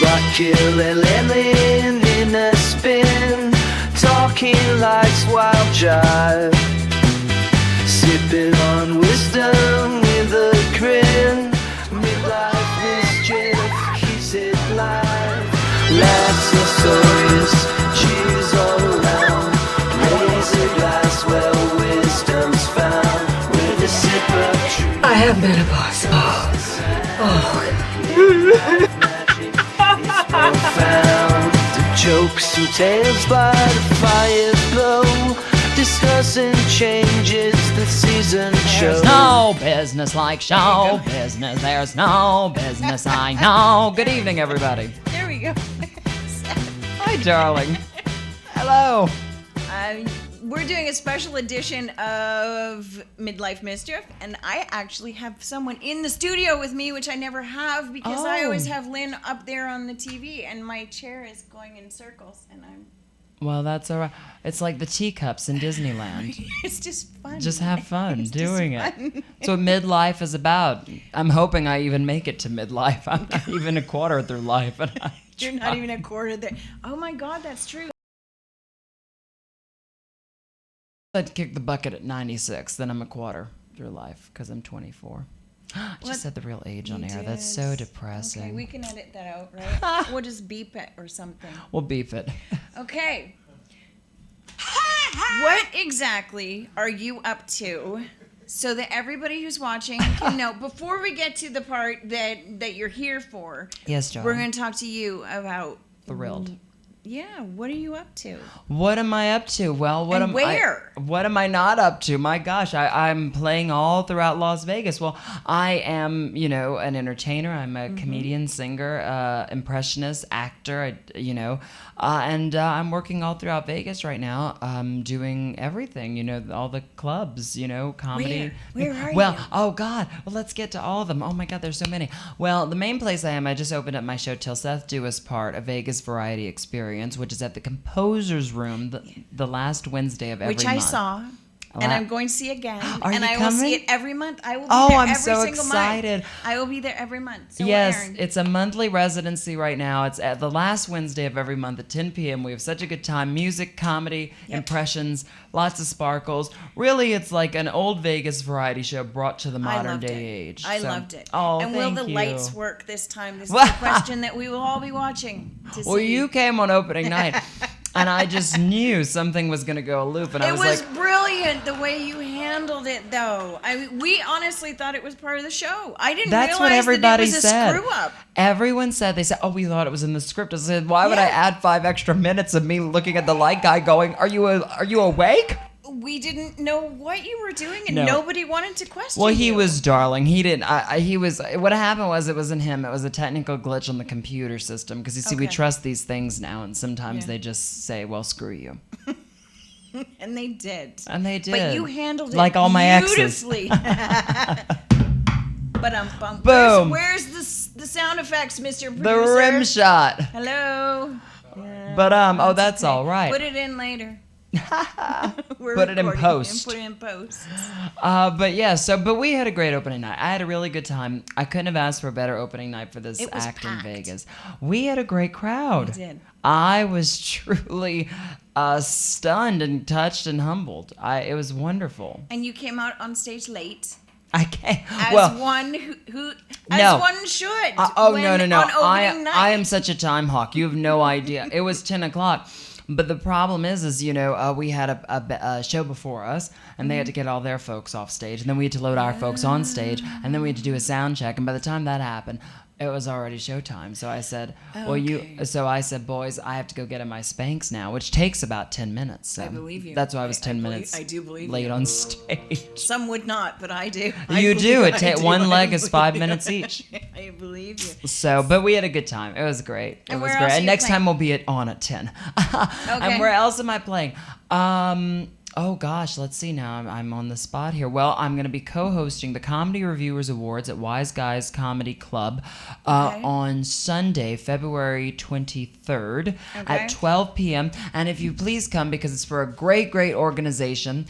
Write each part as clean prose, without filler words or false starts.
Raquel in a spin, talking life's wild jive, sipping on wisdom with a grin. Midlife mischief keeps it live. Laughs are stories, cheers all around. Raise a glass where wisdom's found, with a sip of truth. I have menopause. Profound. The jokes and tales by the fire's glow, discussing changes the season shows. There's no business like show business. There's no business I know. Good evening, everybody. There we go. Hi, darling. Hello. We're doing a special edition of Midlife Mischief, and I actually have someone in the studio with me, which I never have because I always have Lynn up there on the TV, and my chair is going in circles, and I'm... Well, that's all right. It's like the teacups in Disneyland. It's just fun. Just have fun It's doing just it. fun. That's what midlife is about. I'm hoping I even make it to midlife. I'm not even a quarter through life. And You're not even a quarter there. Oh my God, that's true. I'd kick the bucket at 96, then I'm a quarter through life because I'm 24. I just said the real age on air. That's so depressing. Okay, we can edit that out, right? We'll just beep it or something. We'll beep it. Okay. What exactly are you up to so that everybody who's watching can know? Before we get to the part that you're here for, Yes, John. we're going to talk to you about... Thrilled. Yeah, what are you up to? What am I up to? Well, what am I not up to? My gosh, I'm playing all throughout Las Vegas. Well, I am, an entertainer. I'm a comedian, singer, impressionist, actor, and I'm working all throughout Vegas right now, doing everything, all the clubs, comedy. Where are well, you? Oh God. Well, let's get to all of them. Oh my God, there's so many. Well, the main place I am, I just opened up my show Till Seth Do Us Part, a Vegas variety experience, which is at the Composer's Room the last Wednesday of every month. Which I saw. And I'm going to see again. Are and you I will coming? see it every month. I will be there I'm every so single excited. month. I will be there every month. So yes, Aaron. it's a monthly residency right now. It's at the last Wednesday of every month at 10 p.m. We have such a good time. Music, comedy, impressions, lots of sparkles. Really, it's like an old Vegas variety show brought to the modern day age. I loved it. Oh, and thank will the you. lights work this time? This is the question that we will all be watching to Well, see. you came on opening night, and I just knew something was going to go loop. And I It was was like, brilliant the way you handled it, though. We honestly thought it was part of the show. I didn't that's realize what everybody that it was said. a screw up. Everyone said, they said, oh, we thought it was in the script. I said, why would I Yeah. add 5 extra minutes of me looking at the light guy going, are you awake? We didn't know what you were doing, and No. nobody wanted to question Well, he you. was darling. He didn't. He was. What happened was it wasn't him. It was a technical glitch on the computer system. Because you see, we Okay. trust these things now, and sometimes Yeah. they just say, "Well, screw you," And they did. and they did. But you handled it like all my exes. beautifully. But Boom. Where's the sound effects, Mr. The Producer? rim shot. Hello. Yeah, But that's all right. Put it in later. We're Put it in recording post. And put it in post. But yeah. But we had a great opening night. I had a really good time. I couldn't have asked for a better opening night for this It was act in packed. Vegas. We had a great crowd. We did. I was truly stunned and touched and humbled. It was wonderful. And you came out on stage late. I can't. As one who as No. one should. No. On opening I night. am such a time hawk. You have no idea. It was 10 o'clock. But the problem is we had a show before us, and they had to get all their folks off stage, and then we had to load our folks on stage, and then we had to do a sound check. And by the time that happened, it was already showtime. So I said, boys, I have to go get in my Spanx now, which takes about 10 minutes. So I believe you. That's why I was 10 minutes I do believe late you. on stage. Some would not, but I do. You do. I do. One I leg is believe 5 you. minutes each. I believe you. So, but we had a good time. It was great. It And was where great. else are And you next playing? time we'll be on at 10. Okay. And where else am I playing? Oh gosh, let's see now. I'm on the spot here. Well, I'm going to be co-hosting the Comedy Reviewers Awards at Wise Guys Comedy Club on Sunday, February 23rd at 12 p.m. And if you please come, because it's for a great, great organization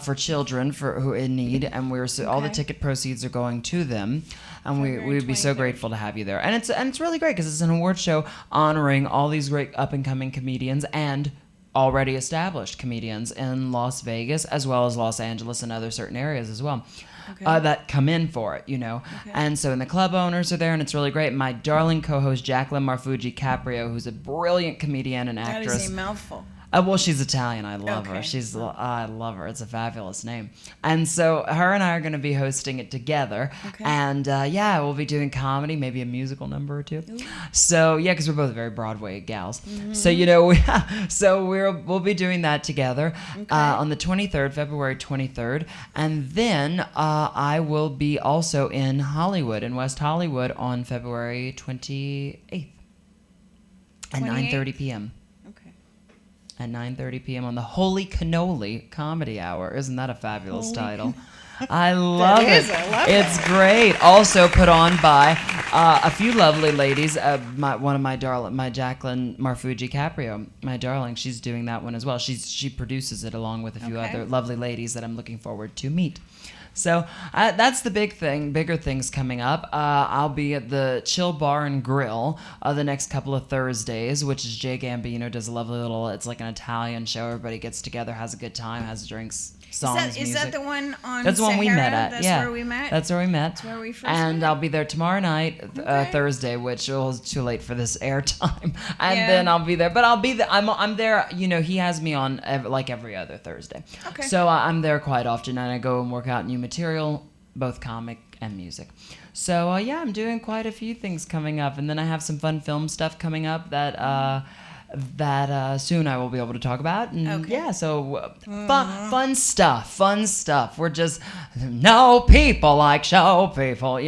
for children who are in need, and all the ticket proceeds are going to them. And we would be so grateful to have you there. And it's really great because it's an award show honoring all these great up-and-coming comedians and already established comedians in Las Vegas, as well as Los Angeles and other certain areas as well, that come in for it, And so, and the club owners are there, and it's really great. My darling co-host, Jacqueline Marfuji Caprio, who's a brilliant comedian and actress. That is a mouthful. Well, she's Italian. I love her. I love her. It's a fabulous name. And so her and I are going to be hosting it together. And we'll be doing comedy, maybe a musical number or two. Ooh. So because we're both very Broadway gals. Mm-hmm. So we'll be doing that together on the 23rd, February 23rd, and then I will be also in Hollywood, in West Hollywood, on February 28th at 9:30 p.m. At 9:30 p.m. on the Holy Cannoli Comedy Hour. Isn't that a fabulous title? I love it. I love it's great. Also put on by a few lovely ladies. One of my Jacqueline Marfuji Caprio, my darling. She's doing that one as well. She produces it along with a few other lovely ladies that I'm looking forward to meet. So that's the bigger things coming up. I'll be at the Chill Bar and Grill the next couple of Thursdays, which is Jay Gambino does a lovely little, it's like an Italian show. Everybody gets together, has a good time, has drinks, songs, music. Is that the one on That's the one we met at. That's where we met? That's where we met. That's where we first And met. I'll be there tomorrow night, Thursday, which is too late for this airtime. And then I'll be there. But I'll be there. I'm there. He has me on every other Thursday. Okay. So I'm there quite often, and I go and work out new material, both comic and music. So I'm doing quite a few things coming up, and then I have some fun film stuff coming up that soon I will be able to talk about. And fun stuff. We're just people like show people,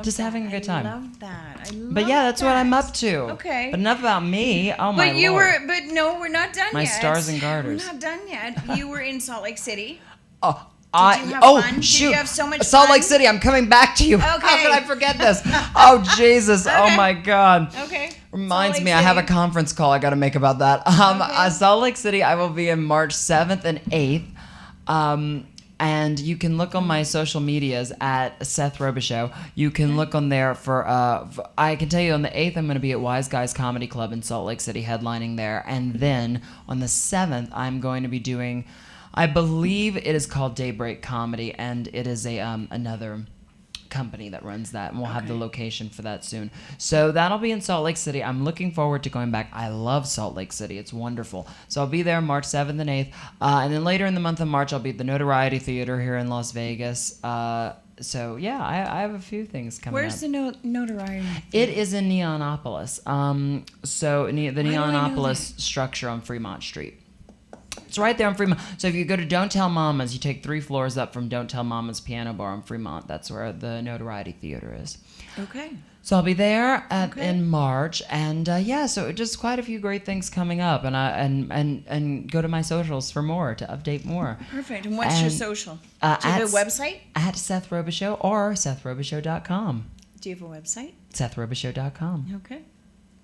just having a good time. I love that. But that's what I'm up to. Okay. But enough about me. Oh my Lord. But no, we're not done yet. My stars and garters. We're not done yet. You were in Salt Lake City. Oh. Did you have fun? Shoot. Did you have so much Salt fun? Lake City, I'm coming back to you. Okay. How could I forget this? Oh, Jesus. Oh, my God. Okay. Reminds me, I have a conference call I got to make about that. Salt Lake City, I will be in March 7th and 8th. And you can look on my social medias at Seth Robichaux. You can look on there for, I can tell you on the 8th, I'm going to be at Wise Guys Comedy Club in Salt Lake City, headlining there. And then on the 7th, I'm going to be doing, I believe it is called Daybreak Comedy, and it is another company that runs that, and we'll have the location for that soon. So that'll be in Salt Lake City. I'm looking forward to going back. I love Salt Lake City. It's wonderful. So I'll be there March 7th and 8th. And then later in the month of March, I'll be at the Notoriety Theater here in Las Vegas. I have a few things coming up. Where's the Notoriety? It is in Neonopolis. The Neonopolis structure on Fremont Street. It's right there on Fremont. So if you go to Don't Tell Mamas, you take 3 floors up from Don't Tell Mamas Piano Bar on Fremont. That's where the Notoriety Theater is. Okay. So I'll be there in March, and so just quite a few great things coming up, and go to my socials for more to update more. Perfect. And what's your social? Do you have a website? At Seth Robichaux or SethRobichaux.com. Do you have a website? SethRobichaux.com. Okay.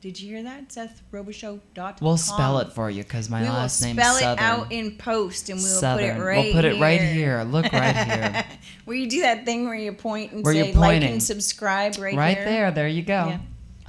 Did you hear that? SethRobichaux.com. We'll spell it for you because my last name's Southern. We'll spell it out in post, and we'll Southern. Put it right here. We'll put it right here. Look right here. Where you do that thing where you point and say like and subscribe right there. Right there. There you go. Yeah.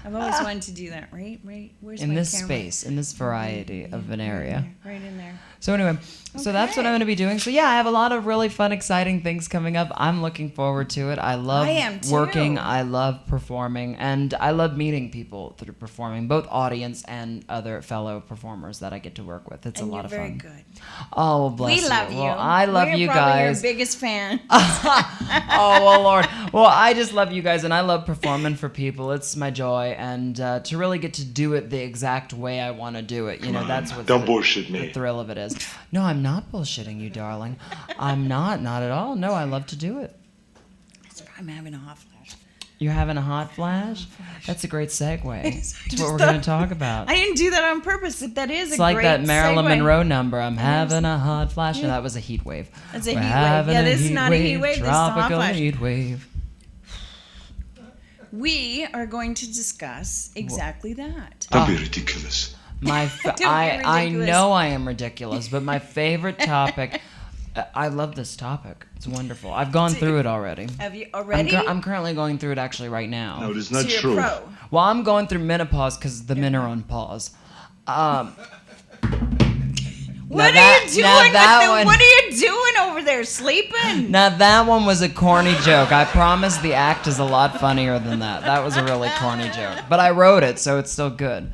I've always wanted to do that. Right? Where's in my this camera? space, in this variety of an area. Right in there. So anyway, so that's what I'm going to be doing. So I have a lot of really fun, exciting things coming up. I'm looking forward to it. I love working. I love performing, and I love meeting people that are performing, both audience and other fellow performers that I get to work with. It's a lot of fun. You're very good. Oh, bless you. We love you. Well, I love you guys. We're probably your biggest fan. Oh, well, Lord. Well, I just love you guys, and I love performing for people. It's my joy, and to really get to do it the exact way I want to do it. That's what the thrill of it is. No, I'm not bullshitting you, darling. I'm not at all. No, I love to do it. I'm having a hot flash. You're having a hot flash? That's a great segue to what we're going to talk about. I didn't do that on purpose. That is it's a great like that Marilyn segue. Monroe number. I'm having a hot flash. No, that was a heat wave. That's a heat wave. Yeah, this is not a heat wave. This is a hot Tropical flash. heat wave. We are going to discuss exactly that. Don't be ridiculous. I know I am ridiculous, but my favorite topic. I love this topic. It's wonderful. I've gone through it already. Have you already? I'm currently going through it actually right now. No, it is not So you're true. pro. Well, I'm going through menopause because the men are on pause. What are that- you doing? now that one- What are you doing over there? Sleeping? Now that one was a corny joke. I promise the act is a lot funnier than that. That was a really corny joke. But I wrote it, so it's still good.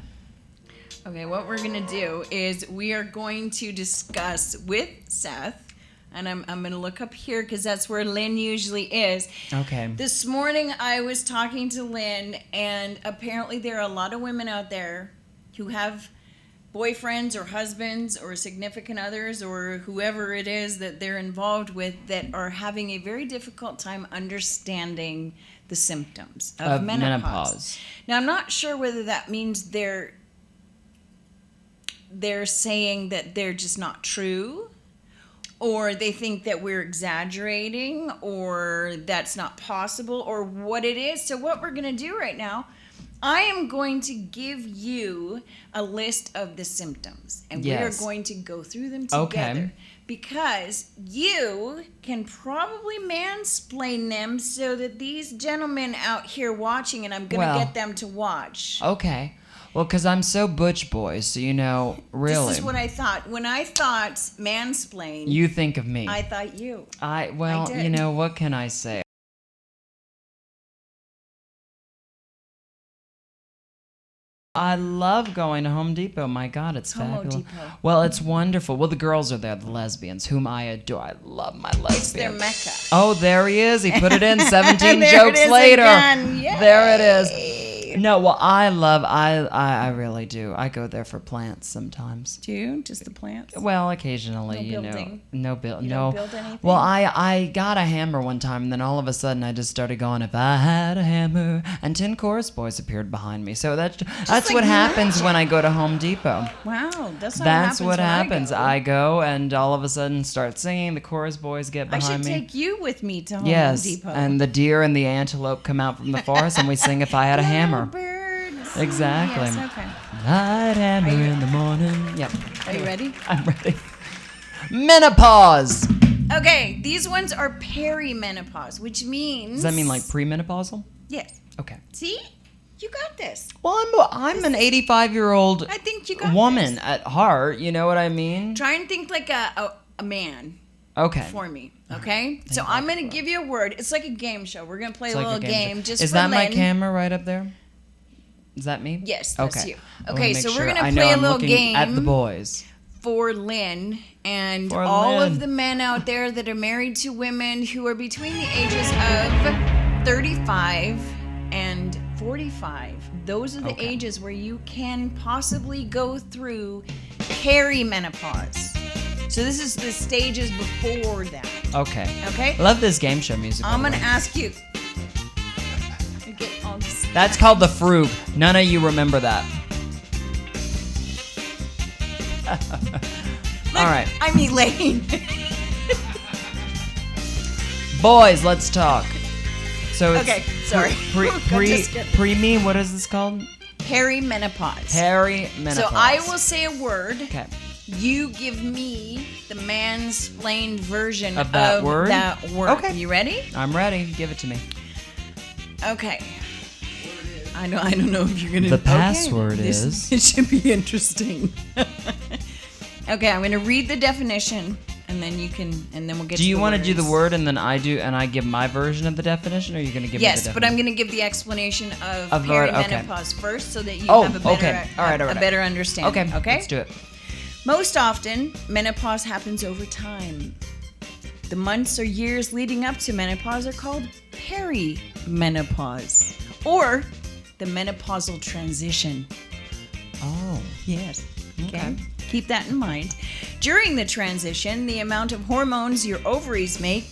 Okay, what we're going to do is we are going to discuss with Seth, and I'm going to look up here because that's where Lynn usually is. Okay. This morning I was talking to Lynn, and apparently there are a lot of women out there who have boyfriends or husbands or significant others or whoever it is that they're involved with that are having a very difficult time understanding the symptoms of menopause. Now, I'm not sure whether that means they're saying that they're just not true, or they think that we're exaggerating, or that's not possible, or what it is. So what we're going to do right now, I am going to give you a list of the symptoms, and we are going to go through them together. Okay. Because you can probably mansplain them so that these gentlemen out here watching, and I'm going to get them to watch. Okay. Well, because I'm so butch boy, so really. This is what I thought. When I thought mansplain, You think of me. I thought you. Well, did. what can I say? I love going to Home Depot. My God, it's fabulous. Depot. Well, it's wonderful. Well, the girls are there, the lesbians, whom I adore. I love my lesbians. It's their mecca. Oh, there he is. He put it in 17 There jokes it is later. again. Yay. There it is. No, well, I really do. I go there for plants sometimes. Do you? Just the plants? Well, occasionally, No building? No You no. don't build anything? Well, I got a hammer one time, and then all of a sudden I just started going, if I had a hammer, and 10 chorus boys appeared behind me. So that's like what happens when I go to Home Depot. Wow, that's What happens. I go, and all of a sudden start singing. The chorus boys get I behind should me. take you with me to Home Yes, Depot. and the deer and the antelope come out from the forest, and we sing "If I Had a Hammer." Birds. Exactly. Yes, okay. I'd hammer in the morning. Yep. Are you ready? I'm ready. Menopause. Okay, these ones are perimenopause, which means... Does that mean like premenopausal? Yes. Okay. See? You got this. Well, I'm an 85-year-old I think you got woman this. at heart. You know what I mean? Try and think like a man Okay. for me, okay? So I'm going to give you a word. It's like a game show. We're going to play It's a like little game show. just Is for that my Lynn. camera right up there? Is that me? Yes, that's okay. you. I wanna Okay, make so we're sure. going to I know play a I'm little looking game at the boys. for Lynn and For all Lynn. of the men out there that are married to women who are between the ages of 35 and 45. Those are the Okay. ages where you can possibly go through perimenopause. So this is the stages before that. Okay. Okay? I love this game show music. I'm by going the to way. ask you. Get all this. That's called the Frug. None of you remember that. All right. I'm Elaine. Boys, let's talk. So it's Okay, sorry. Just kidding. Pre-me, what is this called? Perimenopause. Perimenopause. So I will say a word. Okay. You give me the mansplained version Of that word? Okay. You ready? I'm ready. Give it to me. Okay. I don't know if you're gonna. The password is- It should be interesting. Okay, I'm gonna read the definition, and then we'll get. Do you want to do the word and then I give my version of the definition, or are you going to give me the Yes, definition? but I'm going to give the explanation of Of the word, okay. perimenopause first, so that you Oh, have a better, okay. All right. a better understanding. Okay. Okay. Let's do it. Most often, menopause happens over time. The months or years leading up to menopause are called perimenopause, or the menopausal transition. Oh. Yes. Okay. Keep that in mind. During the transition, the amount of hormones your ovaries make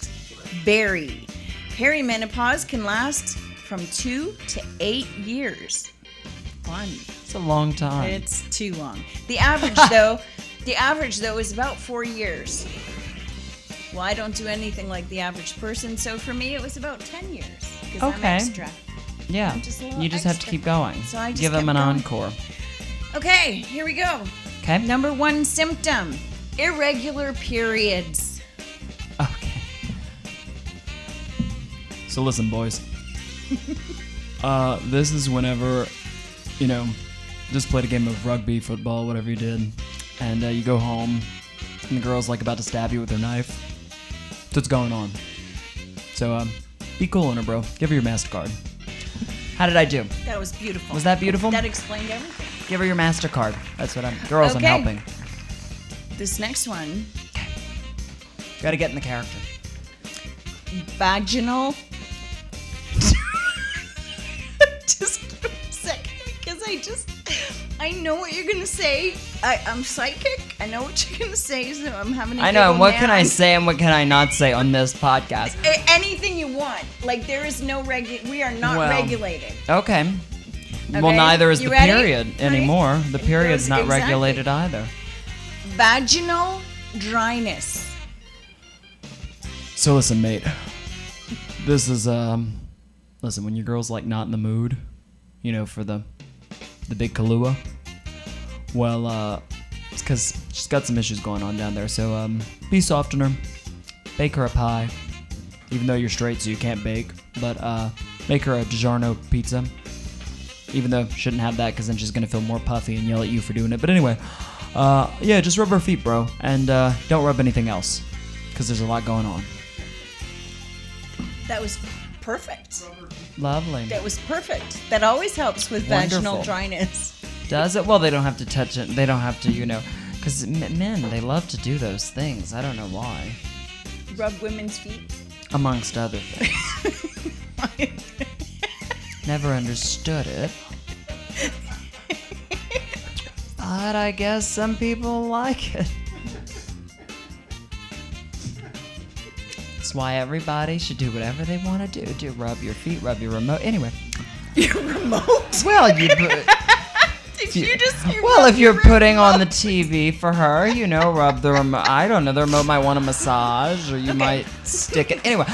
vary. Perimenopause can last from 2 to 8 years. Fun. It's a long time. It's too long. The average though is about 4 years. Well, I don't do anything like the average person, so for me it was about 10 years. Because I'm extra. Yeah. You just have to keep going. So I just give them an encore. Okay, here we go. Okay. Number 1 symptom: irregular periods. Okay. So listen, boys. This is whenever, just played a game of rugby, football, whatever you did, and you go home, and the girl's like about to stab you with her knife. That's what's going on. So be cool on her, bro. Give her your MasterCard. How did I do? That was beautiful. Was that beautiful? That explained everything. Give her your MasterCard. That's what girls, Okay. I'm helping. This next one: Gotta get in the character. vaginal. Just give me a second, because I know what you're gonna say. I'm psychic. I know what you're gonna say, so I'm having a I know, giggle and what now. can I say and what can I not say on this podcast? Anything you want. Like, there is no we are not regulated. Okay. Well, Okay, neither is you the ready? period anymore. The period's not Exactly. regulated either. Vaginal dryness. So listen, mate. This is listen, when your girl's like not in the mood, for the big Kahlua. Well, it's because she's got some issues going on down there. So be soft on her, bake her a pie. Even though you're straight, so you can't bake, but make her a DiGiorno pizza. Even though she shouldn't have that, because then she's gonna feel more puffy and yell at you for doing it. But anyway, yeah, just rub her feet, bro, and don't rub anything else, because there's a lot going on. That was perfect. Lovely. That was perfect. That always helps with vaginal dryness. Does it? Well, they don't have to touch it. They don't have to, because men, they love to do those things. I don't know why. Rub women's feet. Amongst other things. Never understood it. But I guess some people like it. That's why everybody should do whatever they want to do. Rub your feet, rub your remote. Anyway. Your remote? Well, you put... if you're putting on the TV for her, rub the remote. I don't know. The remote might want a massage, or you might stick it. Anyway,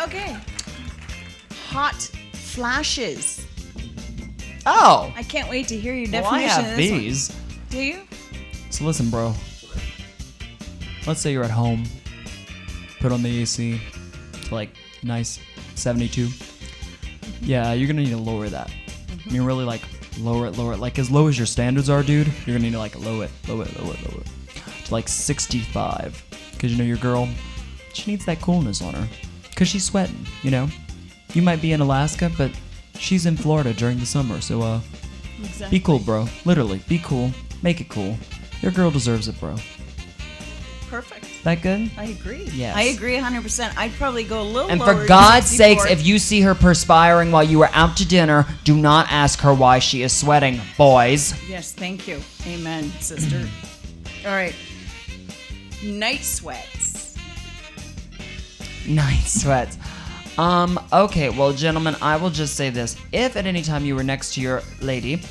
Okay. Hot flashes. Oh. I can't wait to hear your Well, definition I of have this these. one. Do you? So listen, bro. Let's say you're at home. Put on the AC to like nice 72. Yeah, you're gonna need to lower that. I mean, really lower it, like as low as your standards are, dude. You're gonna need to like lower it to like 65, because your girl, she needs that coolness on her, because she's sweating. You might be in Alaska, but she's in Florida during the summer. So Exactly. be cool, bro. Literally, be cool. Make it cool. Your girl deserves it, bro. Perfect. That good? I agree. Yes. I agree 100%. I'd probably go a little And lower. for God's than sakes, 64. if you see her perspiring while you are out to dinner, do not ask her why she is sweating, boys. Yes, thank you. Amen, sister. All right. Night sweats. Night sweats. Okay, well, gentlemen, I will just say this. If at any time you were next to your lady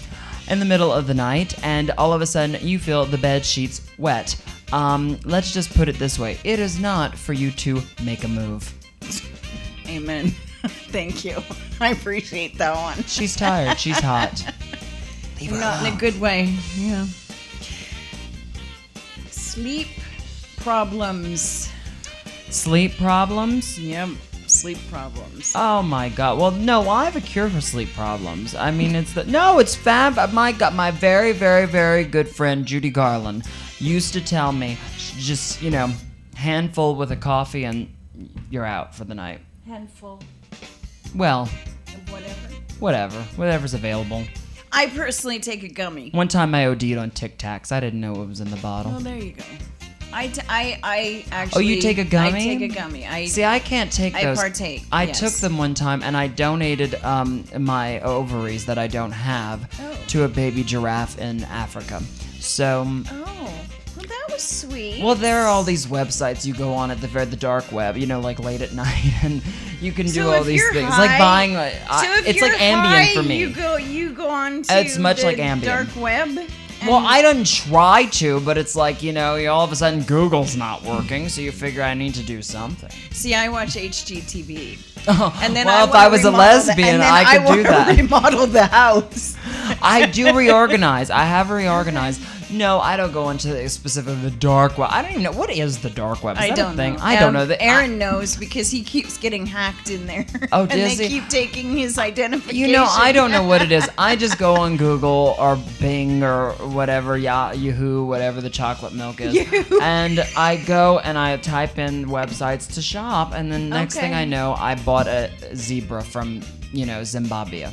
in the middle of the night and all of a sudden you feel the bed sheets wet, let's just put it this way. It is not for you to make a move. Amen. Thank you. I appreciate that one. She's tired. She's hot. Leave her Not in alone. a good way. Yeah. Sleep problems. Sleep problems? Yep. Sleep problems. Oh my God. Well, no, I have a cure for sleep problems. I mean, it's fab. My God, my very, very, very good friend, Judy Garland, used to tell me, just, handful with a coffee and you're out for the night. Handful Well, of whatever. Whatever's available. I personally take a gummy. One time I OD'd on Tic Tacs. I didn't know what was in the bottle. Well, there you go. I actually. Oh, you take a gummy? I take a gummy. See, I can't take those. I partake. I yes. took them one time and I donated my ovaries that I don't have to a baby giraffe in Africa. So. Oh, well, that sweet. Well, there are all these websites you go on at the dark web, like late at night, and you can do all these things. High, like buying. It's like Ambien for me. You go on to it's much like Ambien. dark web. Well, I don't try to, but it's like, all of a sudden Google's not working, so you figure I need to do something. See, I watch HGTV. And then if I was a lesbian, I could do that. Remodel the house. I do reorganize. I have reorganized. No, I don't go into specifically the dark web. I don't even know. What is the dark web? Is I that don't a thing? know. I don't know. Aaron knows because he keeps getting hacked in there. Oh, and does they he? keep taking his identification. I don't know what it is. I just go on Google or Bing or whatever, Yahoo, whatever the chocolate milk is. Yahoo. And I go and I type in websites to shop, and then next thing I know, I bought a zebra from, Zimbabwe.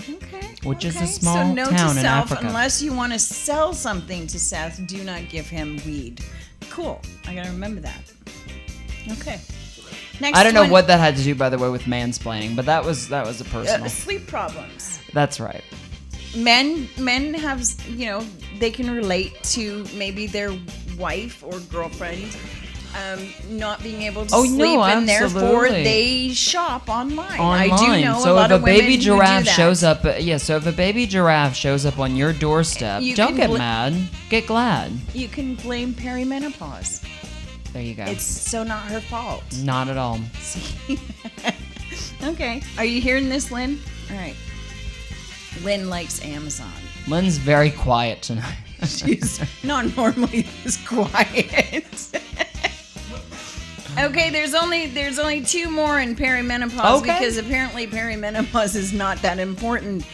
Okay. Which is a small so note town to in self, Africa. Unless you want to sell something to Seth, do not give him weed. Cool. I gotta remember that. Okay. Next I don't know one, what that had to do, by the way, with mansplaining, but that was a personal. Sleep problems. That's right. Men have, they can relate to maybe their wife or girlfriend not being able to sleep, and therefore they shop online. I do know so a lot if of a baby women giraffe who do that. shows up, so if a baby giraffe shows up on your doorstep, don't get mad, get glad. You can blame perimenopause. There you go. It's so not her fault. Not at all. See? Okay. Are you hearing this, Lynn? All right. Lynn likes Amazon. Lynn's very quiet tonight. She's not normally this quiet. Okay, there's only two more in perimenopause because apparently perimenopause is not that important.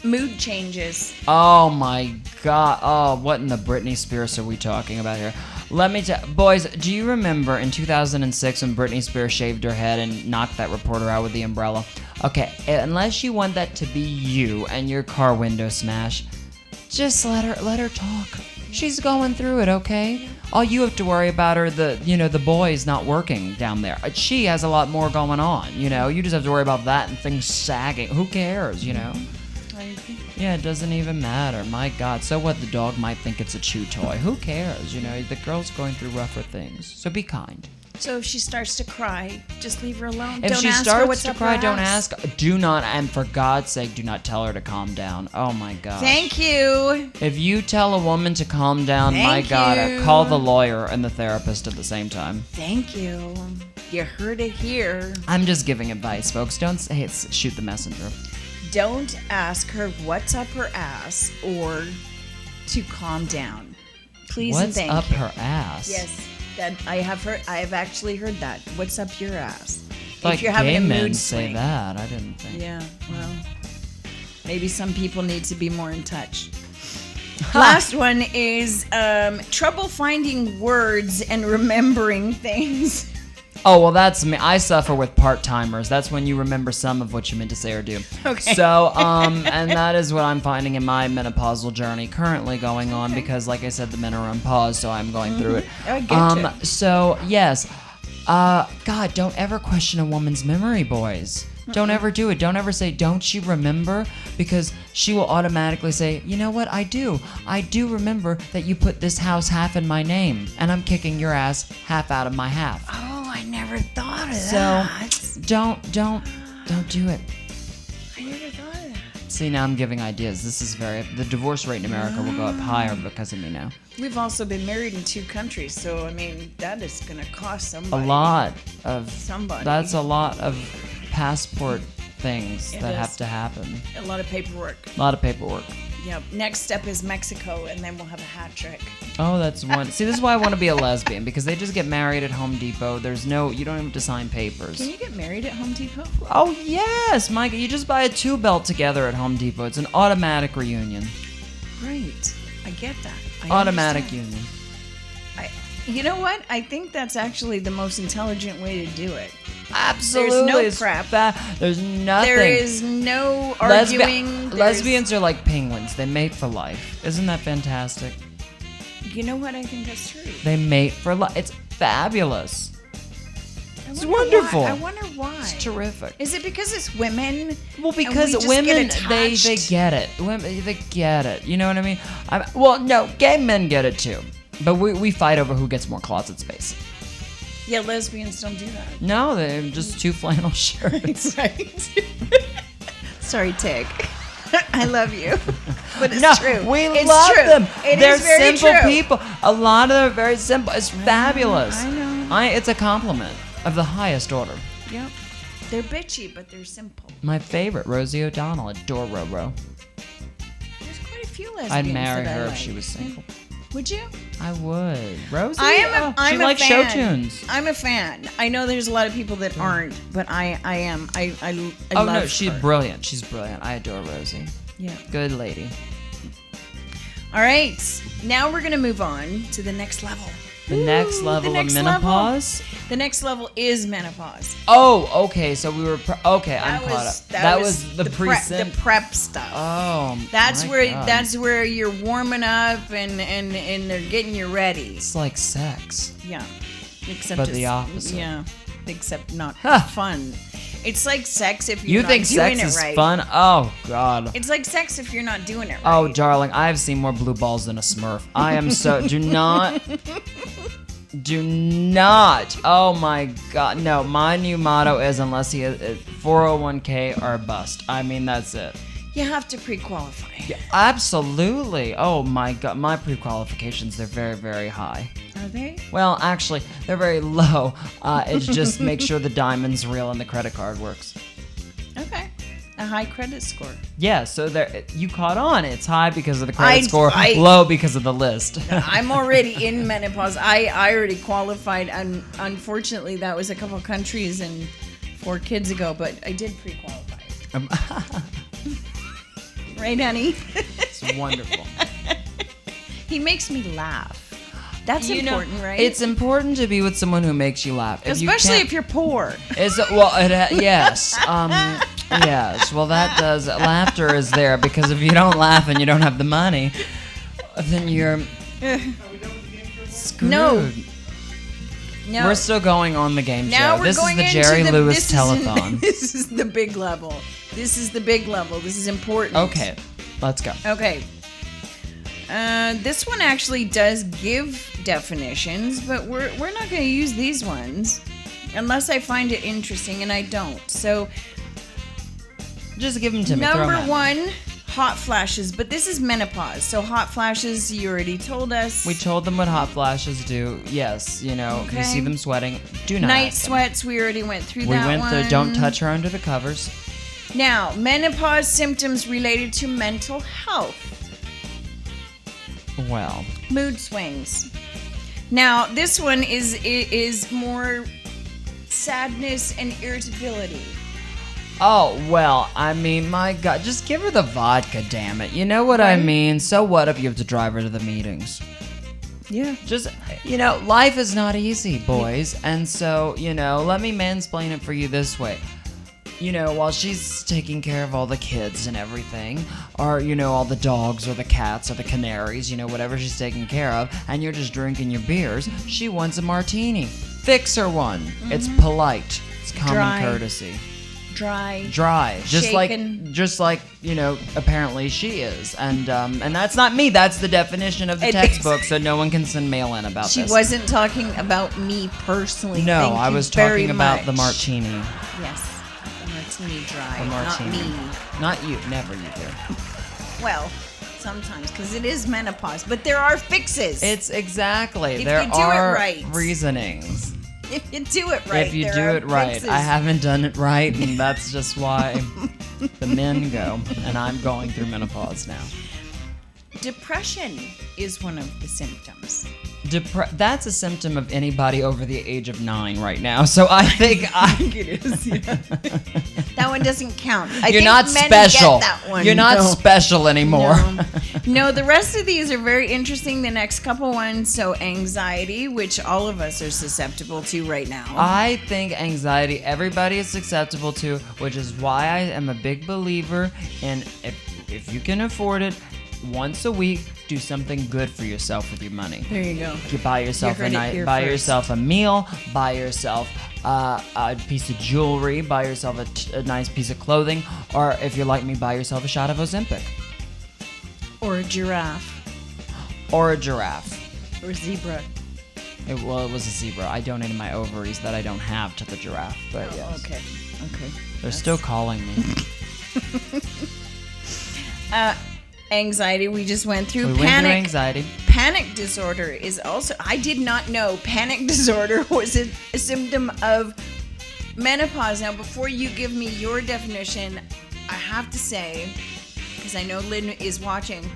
Mood changes. Oh my God! Oh, what in the Britney Spears are we talking about here? Let me tell, boys. Do you remember in 2006 when Britney Spears shaved her head and knocked that reporter out with the umbrella? Okay, unless you want that to be you and your car window smash, just let her talk. She's going through it, okay? All you have to worry about are the boys not working down there. She has a lot more going on, You just have to worry about that and things sagging. Who cares, Yeah, it doesn't even matter. My God. So what? The dog might think it's a chew toy. Who cares? The girl's going through rougher things. So be kind. So if she starts to cry, just leave her alone. If don't she ask starts her what's to up cry, her don't ass. ask. Do not, and for God's sake, do not tell her to calm down. Oh my God. Thank you. If you tell a woman to calm down, my God, call the lawyer and the therapist at the same time. Thank you. You heard it here. I'm just giving advice, folks. Don't say shoot the messenger. Don't ask her what's up her ass or to calm down. Please and thank you. What's up her ass? Yes. That I have actually heard that. What's up your ass? Like if you're having gay a mood men swing. say that. I didn't think. Yeah, well, maybe some people need to be more in touch. Last one is trouble finding words and remembering things. Oh, well, that's me. I suffer with part-timers. That's when you remember some of what you meant to say or do. Okay. So, and that is what I'm finding in my menopausal journey currently going on because, like I said, the men are on pause, so I'm going through it. I get you. So, yes. God, don't ever question a woman's memory, boys. Don't ever do it. Don't ever say, don't you remember? Because she will automatically say, you know what? I do. I do remember that you put this house half in my name, and I'm kicking your ass half out of my half. Oh, I never thought of that. So don't do it. I never thought of that. See, now I'm giving ideas. The divorce rate in America will go up higher because of me now. We've also been married in 2 countries, so I mean that is going to cost somebody. A lot of somebody. That's a lot of passport things that have to happen. A lot of paperwork. Yep. Next step is Mexico, and then we'll have a hat trick. Oh, that's one. See, this is why I want to be a lesbian, because they just get married at Home Depot. You don't even have to sign papers. Can you get married at Home Depot? Oh, yes, Mike. You just buy a 2-belt together at Home Depot. It's an automatic reunion. Right. I get that. Automatic union. You know what? I think that's actually the most intelligent way to do it. Absolutely. There's no prep. There's nothing. There is no arguing. Lesbians are like penguins. They mate for life. Isn't that fantastic? You know what? I think that's true. They mate for life. It's fabulous. It's wonderful. I wonder why. It's terrific. Is it because it's women? Well, because women, they get it. Women, they get it. You know what I mean? No, gay men get it too. But we fight over who gets more closet space. Yeah, lesbians don't do that. No, they're just 2 flannel shirts. Right. Sorry, Tig. I love you. But it's true. We love them. They're very simple true. people. A lot of them are very simple. It's fabulous. I know. It's a compliment of the highest order. Yep. They're bitchy, but they're simple. My favorite, Rosie O'Donnell, adore Ro-Ro. There's quite a few lesbians. I'd marry that I her if like. she was single. Would you? I would. Rosie? I'm she a likes fan. show tunes. I'm a fan. I know there's a lot of people that aren't, but I am. I Oh, love no, she's her. brilliant. She's brilliant. I adore Rosie. Yeah. Good lady. All right. Now we're going to move on to the next level. The next level of menopause? The next level is menopause. Oh, okay. So we were... I'm caught up. That was the the prep stuff. Oh, That's my where God. that's where you're warming up and they're getting you ready. It's like sex. Yeah. Except But it's, the opposite. Yeah. Except not Huh. fun. It's like sex if you're You not think doing sex it is right. fun? Oh, God. It's like sex if you're not doing it right. Oh, darling, I've seen more blue balls than a Smurf. I am so... Do not... Oh, my God. No, my new motto is unless he has 401k or bust. I mean, that's it. You have to pre-qualify. Yeah, absolutely. Oh, my God. My pre-qualifications, they're very, very high. Are they? Well, actually, they're very low. It's just make sure the diamond's real and the credit card works. Okay. A high credit score. Yeah, so there you caught on. It's high because of the credit score, low because of the list. I'm already in menopause. I already qualified, and unfortunately, that was a couple countries and 4 kids ago, but I did pre-qualify. Right, honey? It's wonderful. He makes me laugh. That's important, right? It's important to be with someone who makes you laugh. Especially if you're poor. Yes. Yes. Well, that does. Laughter is there because if you don't laugh and you don't have the money, then you're screwed. No. We're still going on the game now show. We're This is going the into Jerry Lewis telethon. This is the big level. This is the big level. This is important. Okay, let's go. Okay. This one actually does give definitions, but we're not going to use these ones unless I find it interesting, and I don't. So, just give them to me. Number 1, hot flashes, but this is menopause. So hot flashes, you already told us. We told them what hot flashes do. Yes, you Okay. see them sweating. Do not. Night ask them. sweats, we already went through We that went one. through. Don't touch her under the covers. Now, menopause symptoms related to mental health. Well, Mood swings. Now, this one is more sadness and irritability. oh well. I mean, my God, just give her the vodka, damn it. You know what I mean? So what if you have to drive her to the meetings? Yeah. Just, life is not easy, boys. And so, let me mansplain it for you this way. While she's taking care of all the kids and everything, or, all the dogs or the cats or the canaries, whatever she's taking care of, and you're just drinking your beers, she wants a martini. Fix her one. Mm-hmm. It's polite. It's common courtesy. Dry. Just like apparently she is, and that's not me. That's the definition of the textbook, so no one can send mail in about this. She wasn't talking about me personally. No, Thank I you was very talking about much. the martini. Yes, the martini dry, The martini. not me. Not you. Never you, dear. Well, sometimes because it is menopause, but there are fixes. It's exactly. If there you do it are right. reasonings. If you do it right. If you there do are it right. fixes. I haven't done it right, and that's just why the men go, and I'm going through menopause now. Depression is one of the symptoms. That's a symptom of anybody over the age of 9 right now. So I think It is. Yeah. That one doesn't count. You're think not men special. Get that one. You're not No. special anymore. No, the rest of these are very interesting. The next couple ones. So anxiety, which all of us are susceptible to right now. I think anxiety everybody is susceptible to, which is why I am a big believer in if you can afford it, once a week, do something good for yourself with your money. There you go. You buy yourself yourself a meal, buy yourself a piece of jewelry, buy yourself a nice piece of clothing, or if you're like me, buy yourself a shot of Ozempic. Or a giraffe. Or a giraffe. Or a zebra. It was a zebra. I donated my ovaries that I don't have to the giraffe, but yes. Okay. They're still calling me. Anxiety, we just went through. We went through anxiety. Panic disorder is also, I did not know panic disorder was a symptom of menopause. Now, before you give me your definition, I have to say, because I know Lynn is watching,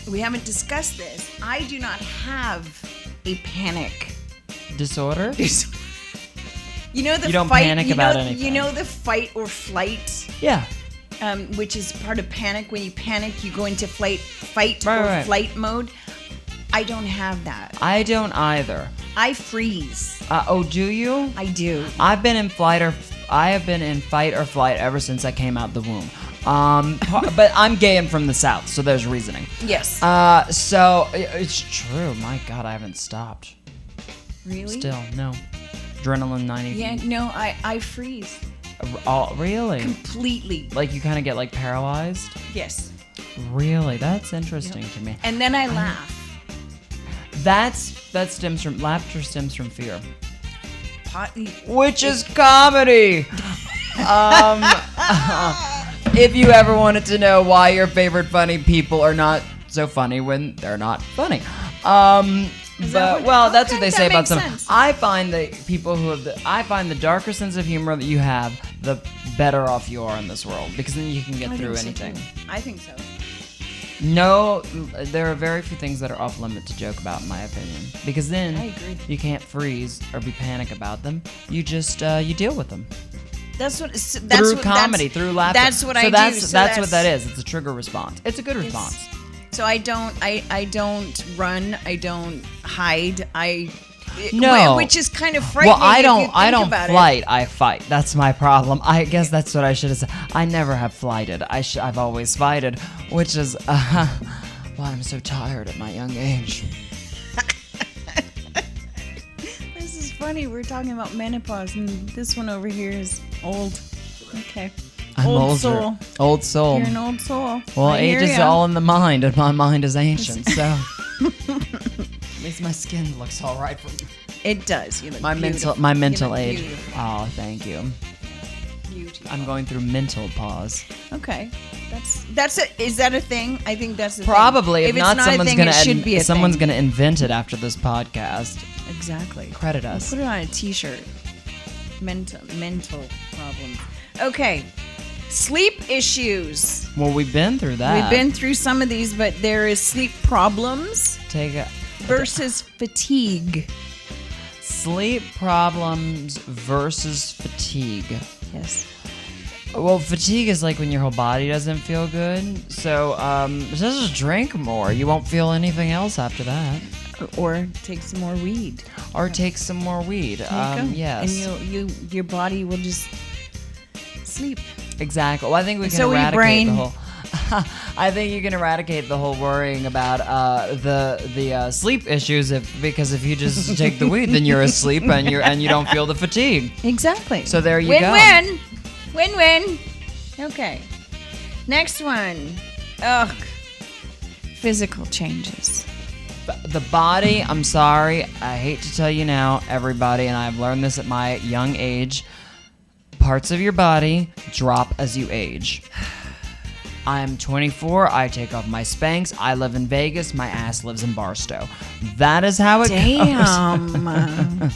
we haven't discussed this. I do not have a panic disorder. You know the you don't fight, panic about anything. You know the fight or flight? Yeah. Which is part of panic. When you panic, you go into fight right. flight mode. I don't have that. I don't either. I freeze. Oh, do you? I do. I have been in fight or flight ever since I came out the womb. But I'm gay and from the South, so there's reasoning. Yes. So it's true. My God, I haven't stopped. Really? Still, no. Adrenaline 90. Yeah, no, I freeze. Oh, really? Completely. Like you kind of get like paralyzed? Yes. Really? That's interesting to me. And then I laugh. That stems from laughter stems from fear. Which is is comedy. If you ever wanted to know why your favorite funny people are not so funny when they're not funny. That's what they say about some. Sense. I find that people who have the darker sense of humor that you have, the better off you are in this world, because then you can get through anything. I think so. No, there are very few things that are off limit to joke about, in my opinion, because then I agree. You can't freeze or be panic about them. You just you deal with them. Through comedy, through laughter. That's what I do. That's what that is. It's a trigger response. It's a good response. So I don't run. I don't hide. Which is kind of frightening. Well, I don't flight. It. I fight. That's my problem. I guess that's what I should have said. I never have flighted. I've always fighted, which is why I'm so tired at my young age. This is funny. We're talking about menopause, and this one over here is old. Okay. I'm old older. soul. Old soul. You're an old soul. Well, age is all in the mind, and my mind is ancient, so at least my skin looks all right for me. It does. You look my beautiful. mental age. Beautiful. Oh, thank you. Beautiful. I'm going through mental pause. Okay, that's it. Is that a thing? I think that's a probably. thing. If not, someone's gonna thing. invent it after this podcast. Exactly. Credit us. We'll put it on a T-shirt. Mental problems. Okay. Sleep issues. Well, we've been through that. We've been through some of these, but there is sleep problems versus fatigue. Sleep problems versus fatigue. Yes. Well, fatigue is like when your whole body doesn't feel good. So just drink more. You won't feel anything else after that. Or take some more weed. Yes. And your body will just sleep. Exactly. Well, I think we can eradicate the whole. I think you can eradicate the whole worrying about the sleep issues because if you just take the weed, then you're asleep and you don't feel the fatigue. Exactly. So there you go. Win-win. Okay. Next one. Ugh. Physical changes. The body. I'm sorry. I hate to tell you now, everybody, and I've learned this at my young age. Parts of your body drop as you age. I'm 24. I take off my Spanx. I live in Vegas. My ass lives in Barstow. That is how it goes. Damn.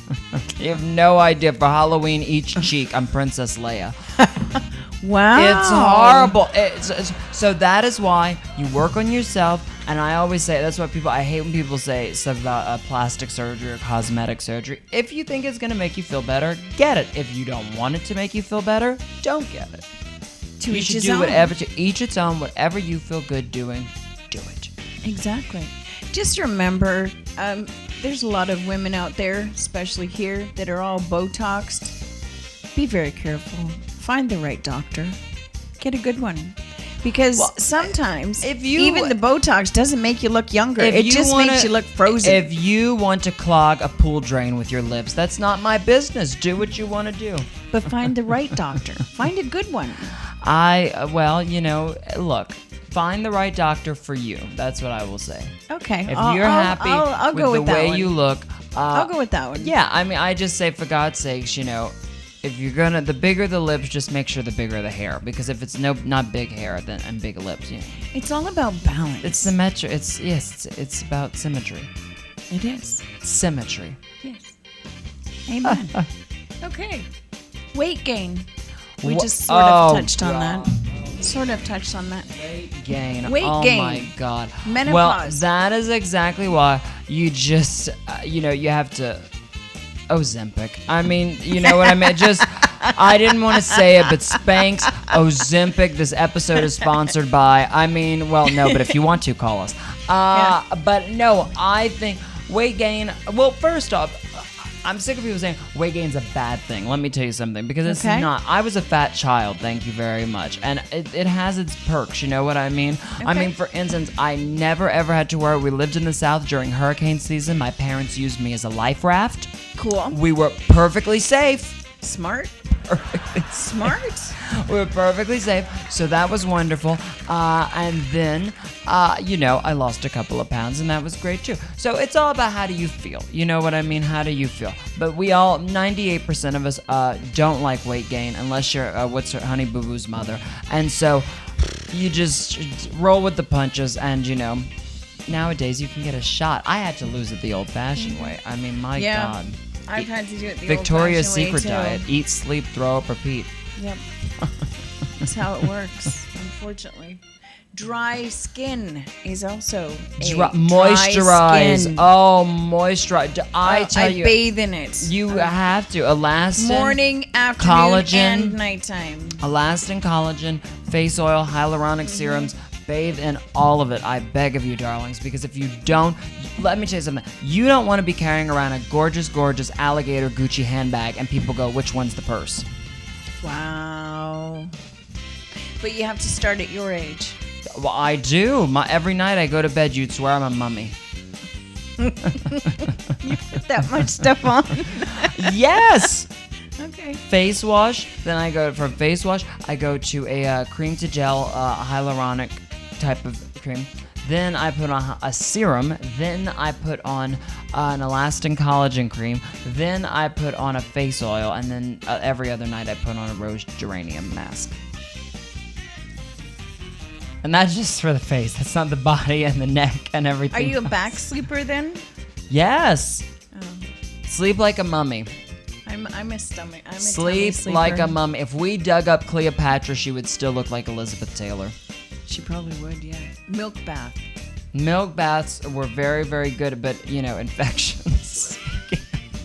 You have no idea. For Halloween, each cheek, I'm Princess Leia. Wow. It's horrible. So that is why you work on yourself. And I always say, that's what I hate when people say stuff about plastic surgery or cosmetic surgery. If you think it's going to make you feel better, get it. If you don't want it to make you feel better, don't get it. To each its own. To each its own. Whatever you feel good doing, do it. Exactly. Just remember, there's a lot of women out there, especially here, that are all Botoxed. Be very careful. Find the right doctor. Get a good one. Because sometimes even the Botox doesn't make you look younger. It just makes you look frozen. If you want to clog a pool drain with your lips, that's not my business. Do what you want to do. But find the right doctor. Find a good one. Look, find the right doctor for you. That's what I will say. Okay. If you're happy I'll go with with the that way one. you look. I'll go with that one. Yeah, I mean, I just say, for God's sakes, if you're gonna, the bigger the lips, just make sure the bigger the hair. Because if it's not big hair and big lips, It's all about balance. It's symmetry. It's about symmetry. It is. Symmetry. Yes. Amen. Okay. Weight gain. We just sort of touched on that. Weight gain. Weight oh gain. my God. Menopause. Well, that is exactly why you just, you have to. Ozempic. I mean, you know what I mean? I didn't want to say it, but Spanx, Ozempic, this episode is sponsored by, but if you want to, call us. But no, I think weight gain, well, first off, I'm sick of people saying weight gain's a bad thing. Let me tell you something, because it's not. I was a fat child, thank you very much. And it has its perks, you know what I mean? Okay. I mean, for instance, I never ever had to worry. We lived in the South during hurricane season. My parents used me as a life raft. Cool. We were perfectly safe. Smart. Smart. We were perfectly safe. So that was wonderful. And then, I lost a couple of pounds, and that was great too. So it's all about how do you feel. You know what I mean? How do you feel? But we all, 98% of us, don't like weight gain unless you're, Honey Boo Boo's mother. And so you just roll with the punches, and, nowadays you can get a shot. I had to lose it the old-fashioned way. I mean, my God. I've had to do it the Victoria's old-fashioned way, Secret diet. Eat, sleep, throw up, repeat. Yep. That's how it works, unfortunately. Dry skin is also moisturize. Skin. Oh, moisturize. I bathe in it. You have to. Elastin. Morning, afternoon, collagen, and nighttime. Elastin, collagen, face oil, hyaluronic serums. Bathe in all of it, I beg of you, darlings, because if you don't, let me tell you something. You don't want to be carrying around a gorgeous, gorgeous alligator Gucci handbag and people go, which one's the purse? Wow. But you have to start at your age. Well, I do. Every night I go to bed, you'd swear I'm a mummy. You put that much stuff on? Yes! Okay. Face wash. Then I go from face wash, I go to a cream to gel hyaluronic type of cream. Then I put on a serum. Then I put on an elastin collagen cream. Then I put on a face oil. And then every other night I put on a rose geranium mask. And that's just for the face. That's not the body and the neck and everything. Are you a back sleeper then? Yes. Oh. Sleep like a mummy. I'm a stomach. I'm a Sleep like a mummy. If we dug up Cleopatra, she would still look like Elizabeth Taylor. She probably would, yeah. Milk bath. Milk baths were very, very good, but, infections.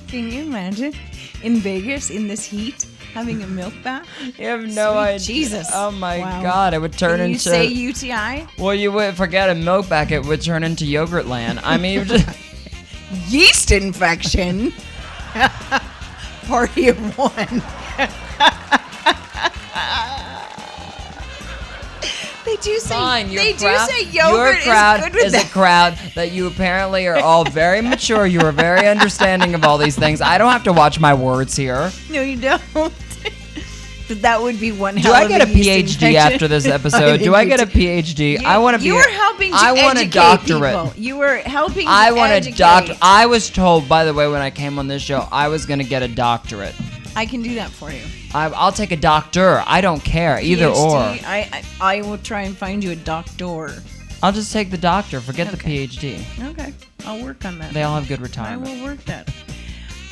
Can you imagine? In Vegas, in this heat, having a milk bath? You have no idea. Jesus. Oh, my God. It would turn into... Can you say UTI? Well, you would forget a milk bath. It would turn into yogurt land. I mean... Yeast infection? Party of one. They do say Fine, yogurt your crowd is good with is a crowd that you apparently are all very mature. You are very understanding of all these things. I don't have to watch my words here. No, you don't. But that would be one. Do I get a PhD after this episode? Do I get a PhD? I want to be. You were helping to I want a doctorate. People. You were helping. I want educate. a doctorate. I was told, by the way, when I came on this show, I was going to get a doctorate. I can do that for you. I'll take a doctor. I don't care. Either PhD, or. I will try and find you a doctor. I'll just take the doctor. Forget the PhD. Okay. I'll work on that. They all have good retirement. I will work that.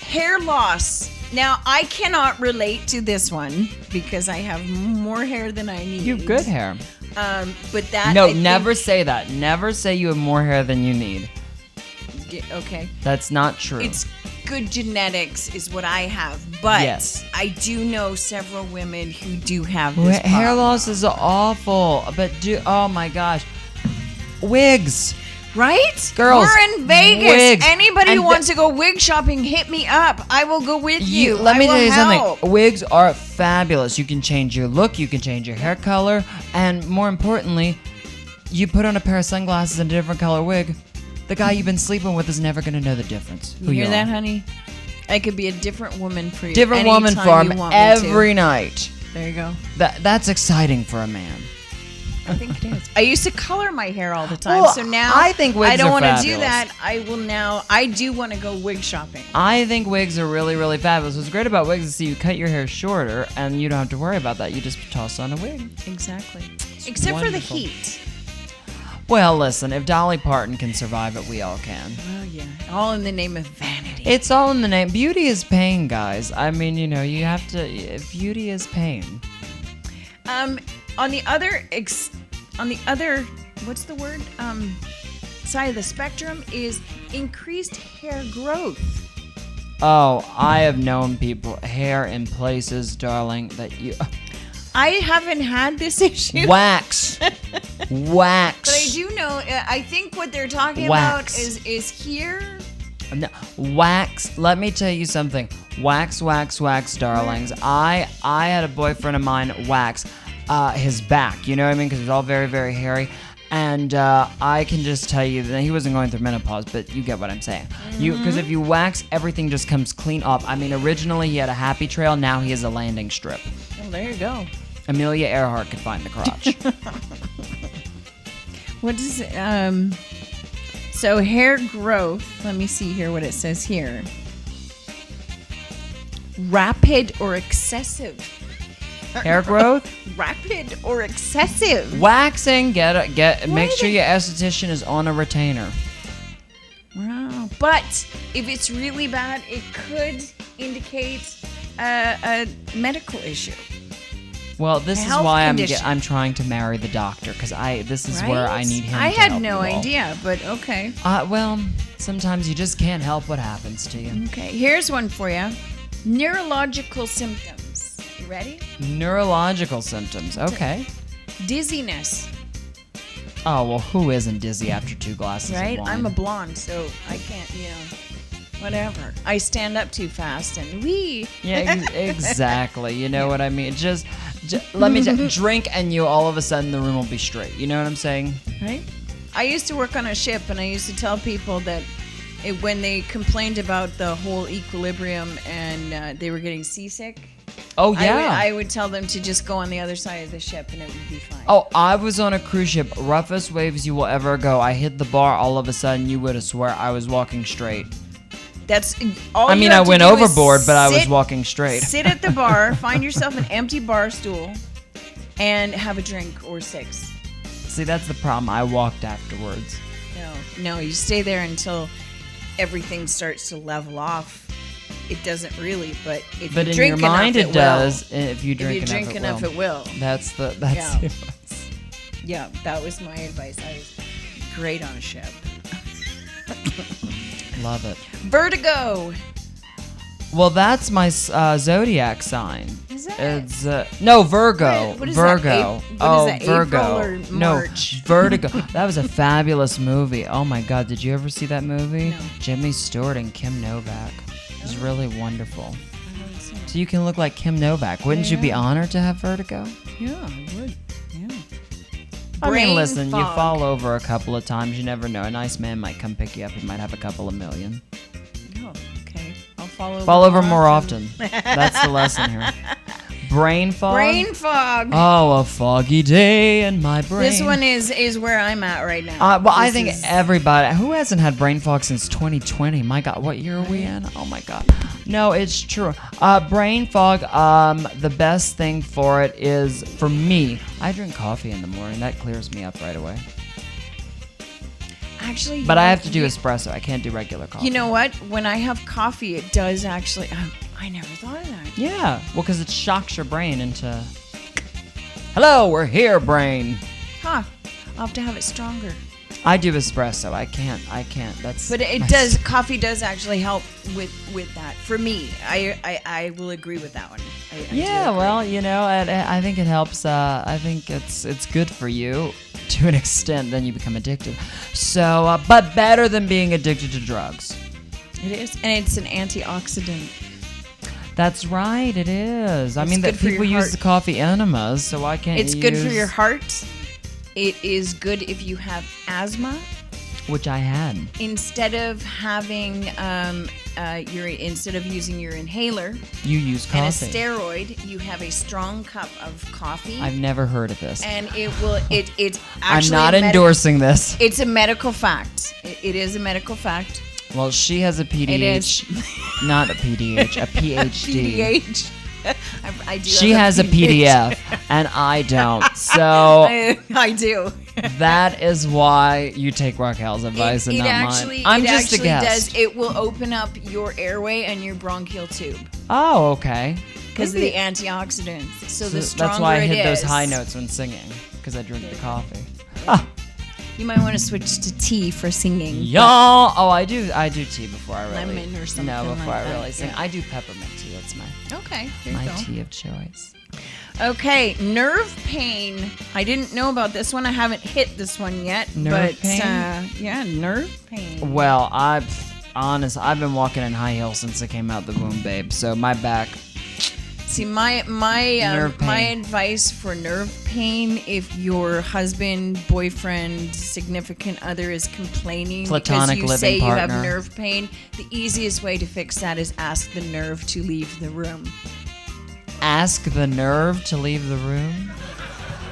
Hair loss. Now, I cannot relate to this one because I have more hair than I need. You have good hair. But that... No, never say that. Never say you have more hair than you need. Okay. That's not true. It's good genetics is what I have. But yes. I do know several women who do have this hair loss is awful. But oh my gosh. Wigs. Right? Girls, we're in Vegas. wigs. Anybody And who wants to go wig shopping, hit me up. I will go with you. Let me tell you help. something. Wigs are fabulous. You can change your look. You can change your hair color. And more importantly, you put on a pair of sunglasses and a different color wig, the guy you've been sleeping with is never going to know the difference. You hear that, honey? I could be a different woman for you. Different woman for him every night. There you go. That's exciting for a man. I think it is. I used to color my hair all the time, Well, so now I think wigs I don't are want to do fabulous. that. I will now. I do want to go wig shopping. I think wigs are really, really fabulous. What's great about wigs is you cut your hair shorter and you don't have to worry about that. You just toss on a wig. Exactly. Except for the wonderful. heat. Well, listen, if Dolly Parton can survive it, we all can. Oh yeah. All in the name of vanity. It's all in the name. Beauty is pain, guys. I mean, you have to. Beauty is pain. On the other, what's the word? Side of the spectrum is increased hair growth. Oh, I have known people hair in places, darling, that you I haven't had this issue. wax. But I do know. I think what they're talking Wax. about is here. No, wax. Let me tell you something. Wax, darlings. I had a boyfriend of mine wax his back. You know what I mean? Because it was all very, very hairy. And I can just tell you that he wasn't going through menopause, but you get what I'm saying. Because if you wax, everything just comes clean up. I mean, originally he had a happy trail. Now he has a landing strip. Well, there you go. Amelia Earhart could find the crotch. What is it? So hair growth. Let me see here what it says here. Rapid or excessive. Hair growth? Rapid or excessive. Waxing. Make sure your esthetician is on a retainer. Wow. But if it's really bad, it could indicate a medical issue. Well, this is health why condition. I'm trying to marry the doctor, because this is where I need him. I to had help no you all. idea, but okay. Well, sometimes you just can't help what happens to you. Okay, here's one for you. Neurological symptoms. You ready? Neurological symptoms. Okay. Dizziness. Oh, well, who isn't dizzy after 2 glasses Right? of wine? I'm a blonde, so I can't, whatever. I stand up too fast and wee. Yeah, exactly. You know what I mean? Just let me drink and you all of a sudden the room will be straight. You know what I'm saying? Right? I used to work on a ship and I used to tell people that when they complained about the whole equilibrium and they were getting seasick. Oh, yeah. I would tell them to just go on the other side of the ship and it would be fine. Oh, I was on a cruise ship, roughest waves you will ever go. I hit the bar, all of a sudden you would have swear I was walking straight. That's all. I mean, I went overboard, but I was walking straight. Sit at the bar, find yourself an empty bar stool, and have a drink or 6. See, that's the problem. I walked afterwards. No, you stay there until everything starts to level off. It doesn't really, but if you drink in your mind enough, it does. If you drink enough, it will. That's Yeah. it. Yeah, that was my advice. I was great on a ship. Love it. Vertigo. Well, that's my zodiac sign. Is that? It's no Virgo. What is Virgo. that? What is that, Virgo. April or March? No, Vertigo. That was a fabulous movie. Oh my God, did you ever see that movie? No. Jimmy Stewart and Kim Novak. It was really wonderful. I haven't seen it. So you can look like Kim Novak. Wouldn't you be honored to have vertigo? Yeah, I would. Yeah. I mean, Brain listen, you fog. fall over a couple of times. You never know. A nice man might come pick you up. He might have a couple of million. Oh, okay. I'll fall over. Fall over more often. That's the lesson here. Brain fog. Brain fog. Oh, a foggy day in my brain. This one is where I'm at right now. Well, I This think is- everybody who hasn't had brain fog since 2020. My God, what year are we in? Oh my God. No, it's true. Brain fog. The best thing for it is for me. I drink coffee in the morning. That clears me up right away. Actually, But I have to do espresso. I can't do regular coffee. You know what? When I have coffee, it does actually. I never thought of that. Yeah. Well, because it shocks your brain into. Hello, we're here, brain. Huh? I'll have to have it stronger. I do espresso. I can't. That's. But it does. Coffee does actually help with that. For me, I will agree with that one. Yeah. Well, I think it helps. I think it's good for you to an extent. Then you become addicted. So, but better than being addicted to drugs. It is, and it's an antioxidant. That's right. It is. I mean, that people use the coffee enemas, so why can't It's good for your heart. It is good if you have asthma, which I had. Instead of having instead of using your inhaler, you use coffee. And a steroid, you have a strong cup of coffee. I've never heard of this. And it's actually I'm not endorsing this. It's a medical fact. It is a medical fact. Well, she has a PDH. It is. Not a PDH, a PhD. PDH. I do. She has a PDF, and I don't. So I do. That is why you take Raquel's advice and not mine. I'm just a guest. It will open up your airway and your bronchial tube. Oh, okay. Because of the antioxidants. So the stronger that's why I hit it those is. high notes when singing, because I drink the coffee. Ah. You might want to switch to tea for singing. Y'all. Oh, I do tea before I really. Lemon or something. No, before like I really that. sing. Yeah. I do peppermint tea. That's my tea of choice. Okay, nerve pain. I didn't know about this one. I haven't hit this one yet. Nerve pain? Nerve pain. Well, I've been walking in high heels since I came out the womb, babe. So my back. See, my advice for nerve pain, if your husband, boyfriend, significant other is complaining Platonic because you say partner. you have nerve pain, the easiest way to fix that is ask the nerve to leave the room. Ask the nerve to leave the room?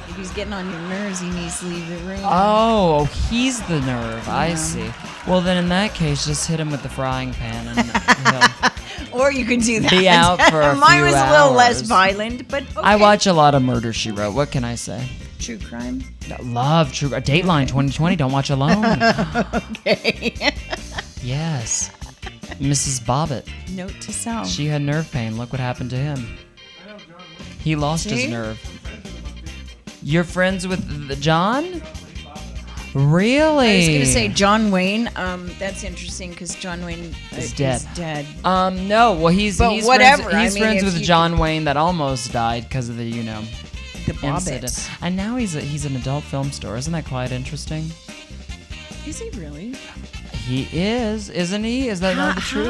If he's getting on your nerves, he needs to leave the room. Oh, he's the nerve. Yeah. I see. Well, then in that case, just hit him with the frying pan and he'll... Or you can do that. Be out for a Mine few was hours. a little less violent, but okay. I watch a lot of Murder, She Wrote. What can I say? True crime. I love true. Dateline 2020. Don't watch alone. Okay. Yes. Mrs. Bobbitt. Note to self. She had nerve pain. Look what happened to him. He lost his nerve. You're friends with John? Really? I was going to say John Wayne. That's interesting because John Wayne is dead. No. Well, he's whatever. He's friends with John Wayne that almost died because of the incident. And now he's an adult film star. Isn't that quite interesting? Is he really? He is, isn't he? Is that not the truth?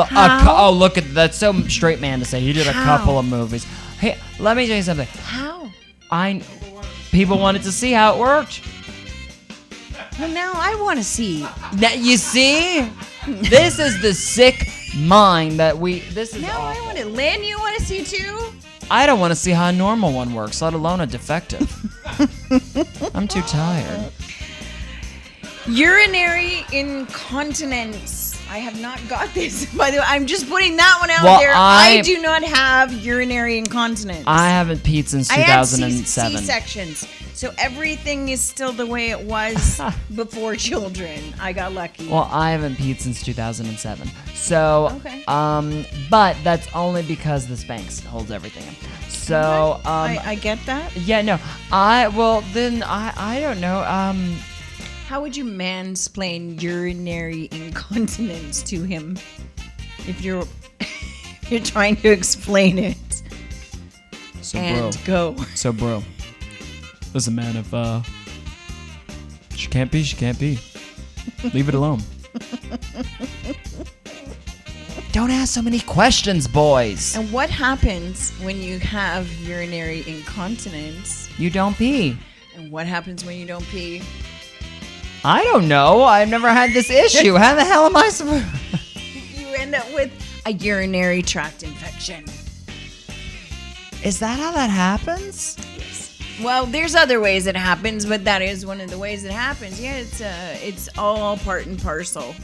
How? Look at that's so straight man to say. He did a couple of movies. Hey, let me tell you something. How? People wanted to see how it worked. Well, now I want to see. Now, you see? This is the sick mind that this is now awful. I want to. Lynn, you want to see too? I don't want to see how a normal one works, let alone a defective. I'm too tired. Urinary incontinence. I have not got this. By the way, I'm just putting that one out there. I do not have urinary incontinence. I haven't peed since 2007. I had C-sections. So everything is still the way it was before children. I got lucky. Well, I haven't peed since 2007. So, okay. But that's only because the Spanx holds everything in. So, I get that. Yeah, no. I don't know. How would you mansplain urinary incontinence to him if you're trying to explain it? So, and go. So, bro. Listen, man, if she can't pee, she can't pee. Leave it alone. Don't ask so many questions, boys. And what happens when you have urinary incontinence? You don't pee. And what happens when you don't pee? I don't know. I've never had this issue. How the hell am I supposed? You end up with a urinary tract infection. Is that how that happens? Yes. Well, there's other ways it happens, but that is one of the ways it happens. Yeah, it's all part and parcel.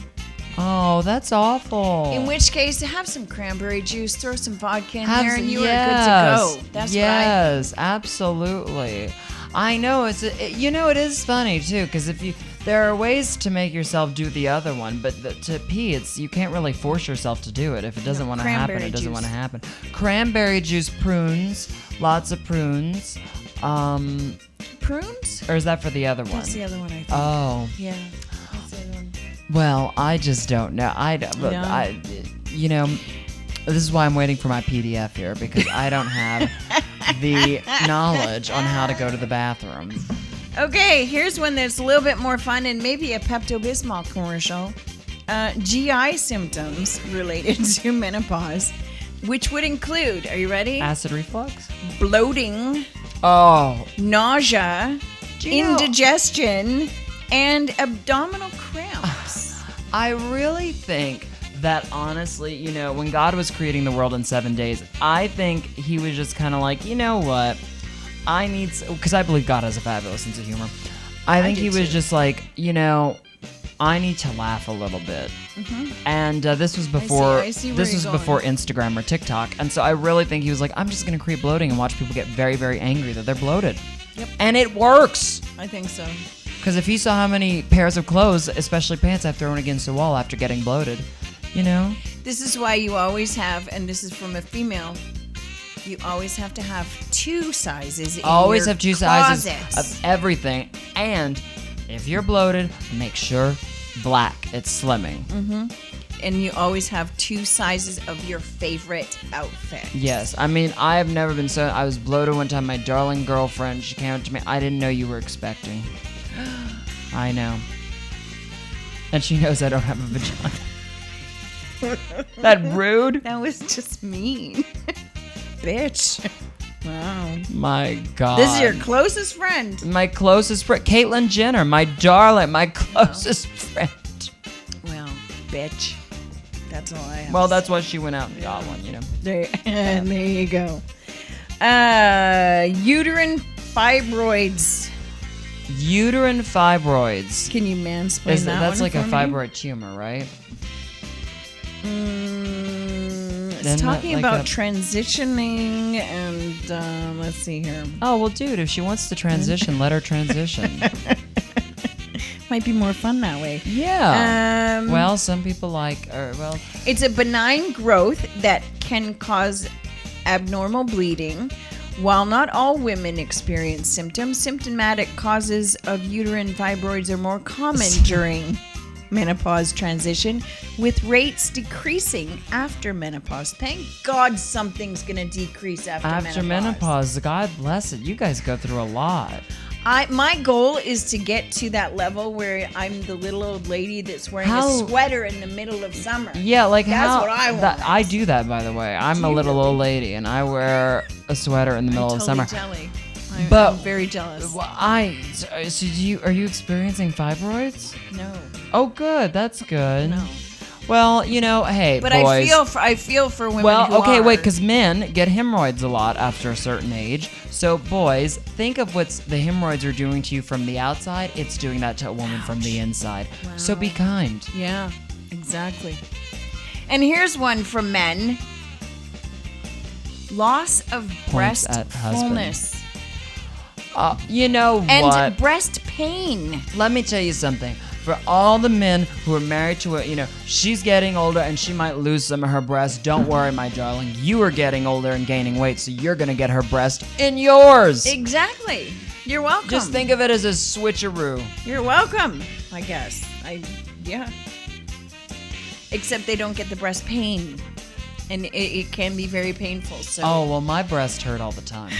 Oh, that's awful. In which case, have some cranberry juice, throw some vodka in there, and you are good to go. That's yes, absolutely. I know it is funny too, because there are ways to make yourself do the other one, but to pee, you can't really force yourself to do it. If it doesn't want to happen, it doesn't want to happen. Cranberry juice, prunes, lots of prunes. prunes? Or is that for the other one? That's the other one, I think. Oh. Yeah, that's the other one. Well, I just don't know. You know, this is why I'm waiting for my PDF here, because I don't have the knowledge on how to go to the bathroom. Okay, here's one that's a little bit more fun and maybe a Pepto-Bismol commercial. GI symptoms related to menopause, which would include, are you ready? Acid reflux? Bloating, nausea, indigestion, and abdominal cramps. I really think that honestly, you know, when God was creating the world in 7 days, I think he was just kind of like, you know what? I need, because I believe God has a fabulous sense of humor. I think he was just like, you know, I need to laugh a little bit. Mm-hmm. And this was before before Instagram or TikTok. And so I really think he was like, I'm just going to create bloating and watch people get very, very angry that they're bloated. Yep. And it works. I think so. Because if he saw how many pairs of clothes, especially pants, I've thrown against the wall after getting bloated, you know? This is why you always have, and this is from a female, you always have to have 2 sizes in always your have 2 closets. sizes of everything. And if you're bloated, make sure black. It's slimming. Mm-hmm. And you always have 2 sizes of your favorite outfit. Yes. I mean, I have never been so... I was bloated one time. My darling girlfriend, she came up to me. I didn't know you were expecting. I know. And she knows I don't have a vagina. That rude? That was just mean. Bitch. Wow. My God. This is your closest friend. My closest friend. Caitlyn Jenner, my darling, my closest friend. Well, bitch. That's all I have. Well, that's why she went out and got one, you know. There you go. Uterine fibroids. Uterine fibroids. Can you mansplain that that's one like for a me? fibroid tumor, right? It's talking about transitioning and let's see here. Oh, well, dude, if she wants to transition, let her transition. Might be more fun that way. Yeah. Well, some people it's a benign growth that can cause abnormal bleeding. While not all women experience symptoms, symptomatic causes of uterine fibroids are more common during menopause transition, with rates decreasing after menopause. Thank God something's going to decrease after menopause. God bless it. You guys go through a lot. My goal is to get to that level where I'm the little old lady that's wearing a sweater in the middle of summer. Yeah, like that's what I want. I do that, by the way. I'm a little old lady, and I wear a sweater in the middle of summer. I'm very jealous. Are you experiencing fibroids? No. Oh, good. That's good. No. Well, you know, hey, but boys. I feel for women. Well, okay, are. wait, because men get hemorrhoids a lot after a certain age. So, boys, think of what the hemorrhoids are doing to you from the outside. It's doing that to a woman from the inside. Wow. So be kind. Yeah, exactly. And here's one from men: loss of breast fullness. You know and what? And breast pain. Let me tell you something. For all the men who are married to a, she's getting older and she might lose some of her breasts. Don't worry, my darling. You are getting older and gaining weight, so you're going to get her breast in yours. Exactly. You're welcome. Just think of it as a switcheroo. You're welcome, I guess. Yeah. Except they don't get the breast pain. And it can be very painful. So. Oh, well, my breast hurt all the time.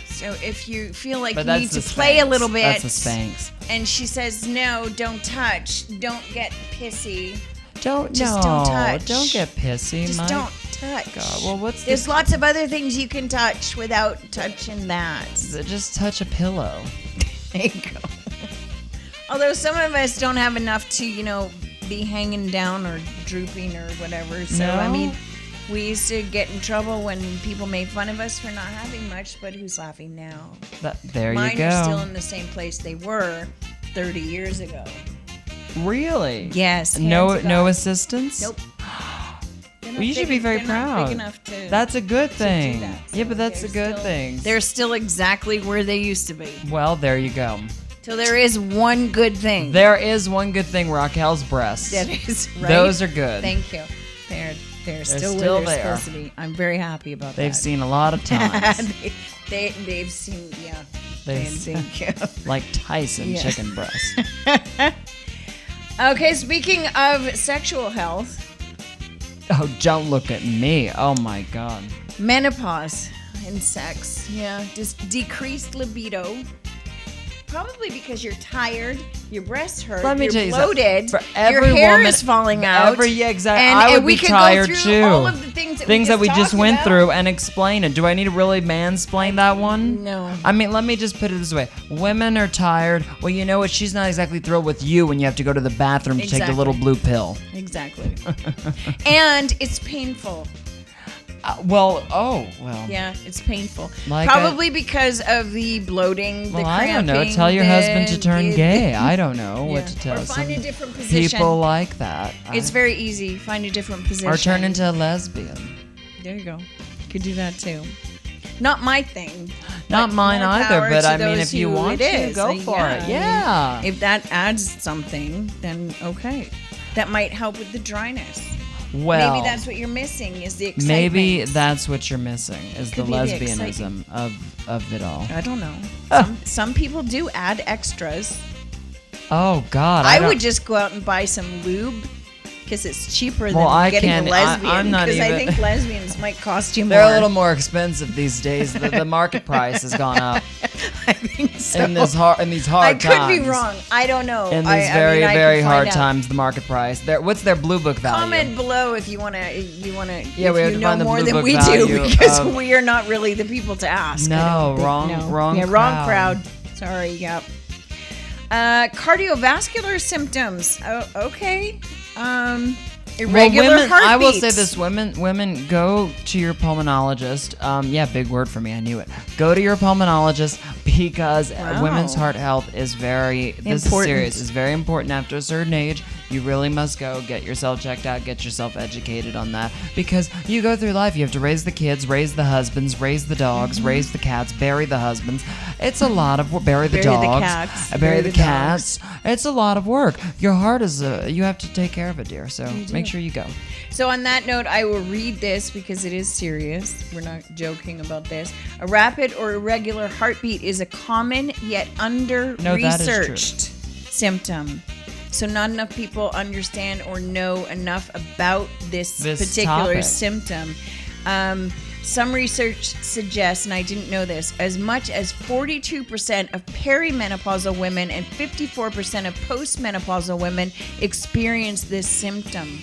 So if you feel like you need to play a little bit. That's the Spanx. And she says, no, don't touch. Don't get pissy. Don't touch. Don't get pissy. Just don't touch. God, well, There's lots of other things you can touch without touching that. Just touch a pillow. There you go. Although some of us don't have enough to, be hanging down or drooping or whatever. So, No? We used to get in trouble when people made fun of us for not having much, but who's laughing now? There you go. Mine are still in the same place they were 30 years ago. Really? Yes. No assistance? Nope. Well, you should be very proud. Big enough to, that's a good thing. To do that. So yeah, but that's a good thing. They're still exactly where they used to be. Well, there you go. So there is one good thing. There is one good thing, Raquel's breasts. That is right. Those are good. Thank you. They're still where they're supposed to be. I'm very happy about that. They've seen a lot of times. They've seen, yeah. Thank you. Like Tyson chicken breast. Okay, speaking of sexual health. Oh, don't look at me. Oh my God. Menopause in sex. Yeah, just decreased libido. Probably because you're tired, your breasts hurt, you're bloated, your hair is falling out. Exactly. And, I would we be can tired go through too. all of the things that we just went about. through and explain it. Do I need to really mansplain that one? No. I mean, let me just put it this way. Women are tired. Well, you know what? She's not exactly thrilled with you when you have to go to the bathroom to take the little blue pill. Exactly. And it's painful. Well. Yeah, it's painful. Like Probably because of the bloating, the cramping. I don't know. Tell your husband to turn gay. I don't know what to tell. Or find a different position. People like that. It's very easy. Find a different position. Or turn into a lesbian. There you go. You could do that too. Not my thing. Not mine either, but I mean, if you want to, go for it. Yeah. If that adds something, then okay. That might help with the dryness. Well, maybe that's what you're missing is the excitement. Maybe that's what you're missing is the lesbianism of it all. I don't know. Some people do add extras. Oh God! I would just go out and buy some lube because it's cheaper than getting a lesbian. I'm not even. I think lesbians might cost you more. They're a little more expensive these days. The market price has gone up. I think so. In these hard times. I could be wrong. I don't know. In these very hard times, the market price. What's their blue book value? Comment below if you want to. Yeah, we have to find the more blue than book we value do because we are not really the people to ask. No, wrong crowd. Sorry. Yep. Cardiovascular symptoms. Oh, okay. Irregular heartbeats. I will say this: women, go to your pulmonologist. Big word for me. I knew it. Go to your pulmonologist because women's heart health is very important. This is serious. It's very important after a certain age. You really must go get yourself checked out, get yourself educated on that. Because you go through life, you have to raise the kids, raise the husbands, raise the dogs, raise the cats, bury the husbands. It's a lot of work. Bury the dogs, bury the cats. It's a lot of work. Your heart is you have to take care of it, dear. So make sure you go. So on that note, I will read this because it is serious. We're not joking about this. A rapid or irregular heartbeat is a common yet under-researched symptom. So not enough people understand or know enough about this particular topic. Symptom. Some research suggests, and I didn't know this, as much as 42% of perimenopausal women and 54% of postmenopausal women experience this symptom.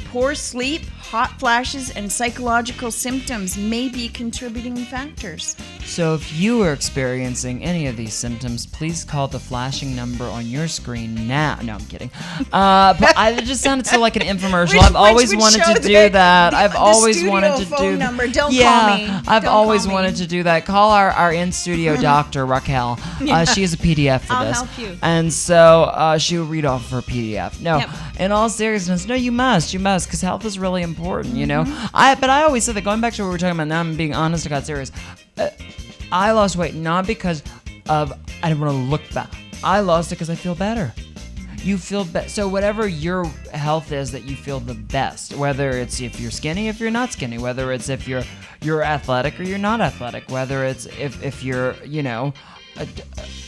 Poor sleep, hot flashes, and psychological symptoms may be contributing factors. So if you are experiencing any of these symptoms, please call the flashing number on your screen now. No, I'm kidding. But it just sounded so like an infomercial. I've always wanted to do that. I've always wanted to do that. Number. Don't call me. I've always wanted to do that. Call our in-studio doctor, Raquel. She has a PDF for this. I'll help you. And so she will read off of her PDF. No, in all seriousness, no, you must, because health is really important, you know. But I always said that, going back to what we were talking about, now I'm being honest to God serious. I lost weight not because of I didn't want to look bad. I lost it because I feel better. You feel better. So whatever your health is that you feel the best, whether it's if you're skinny, if you're not skinny, whether it's if you're athletic or you're not athletic, whether it's if you're, you know,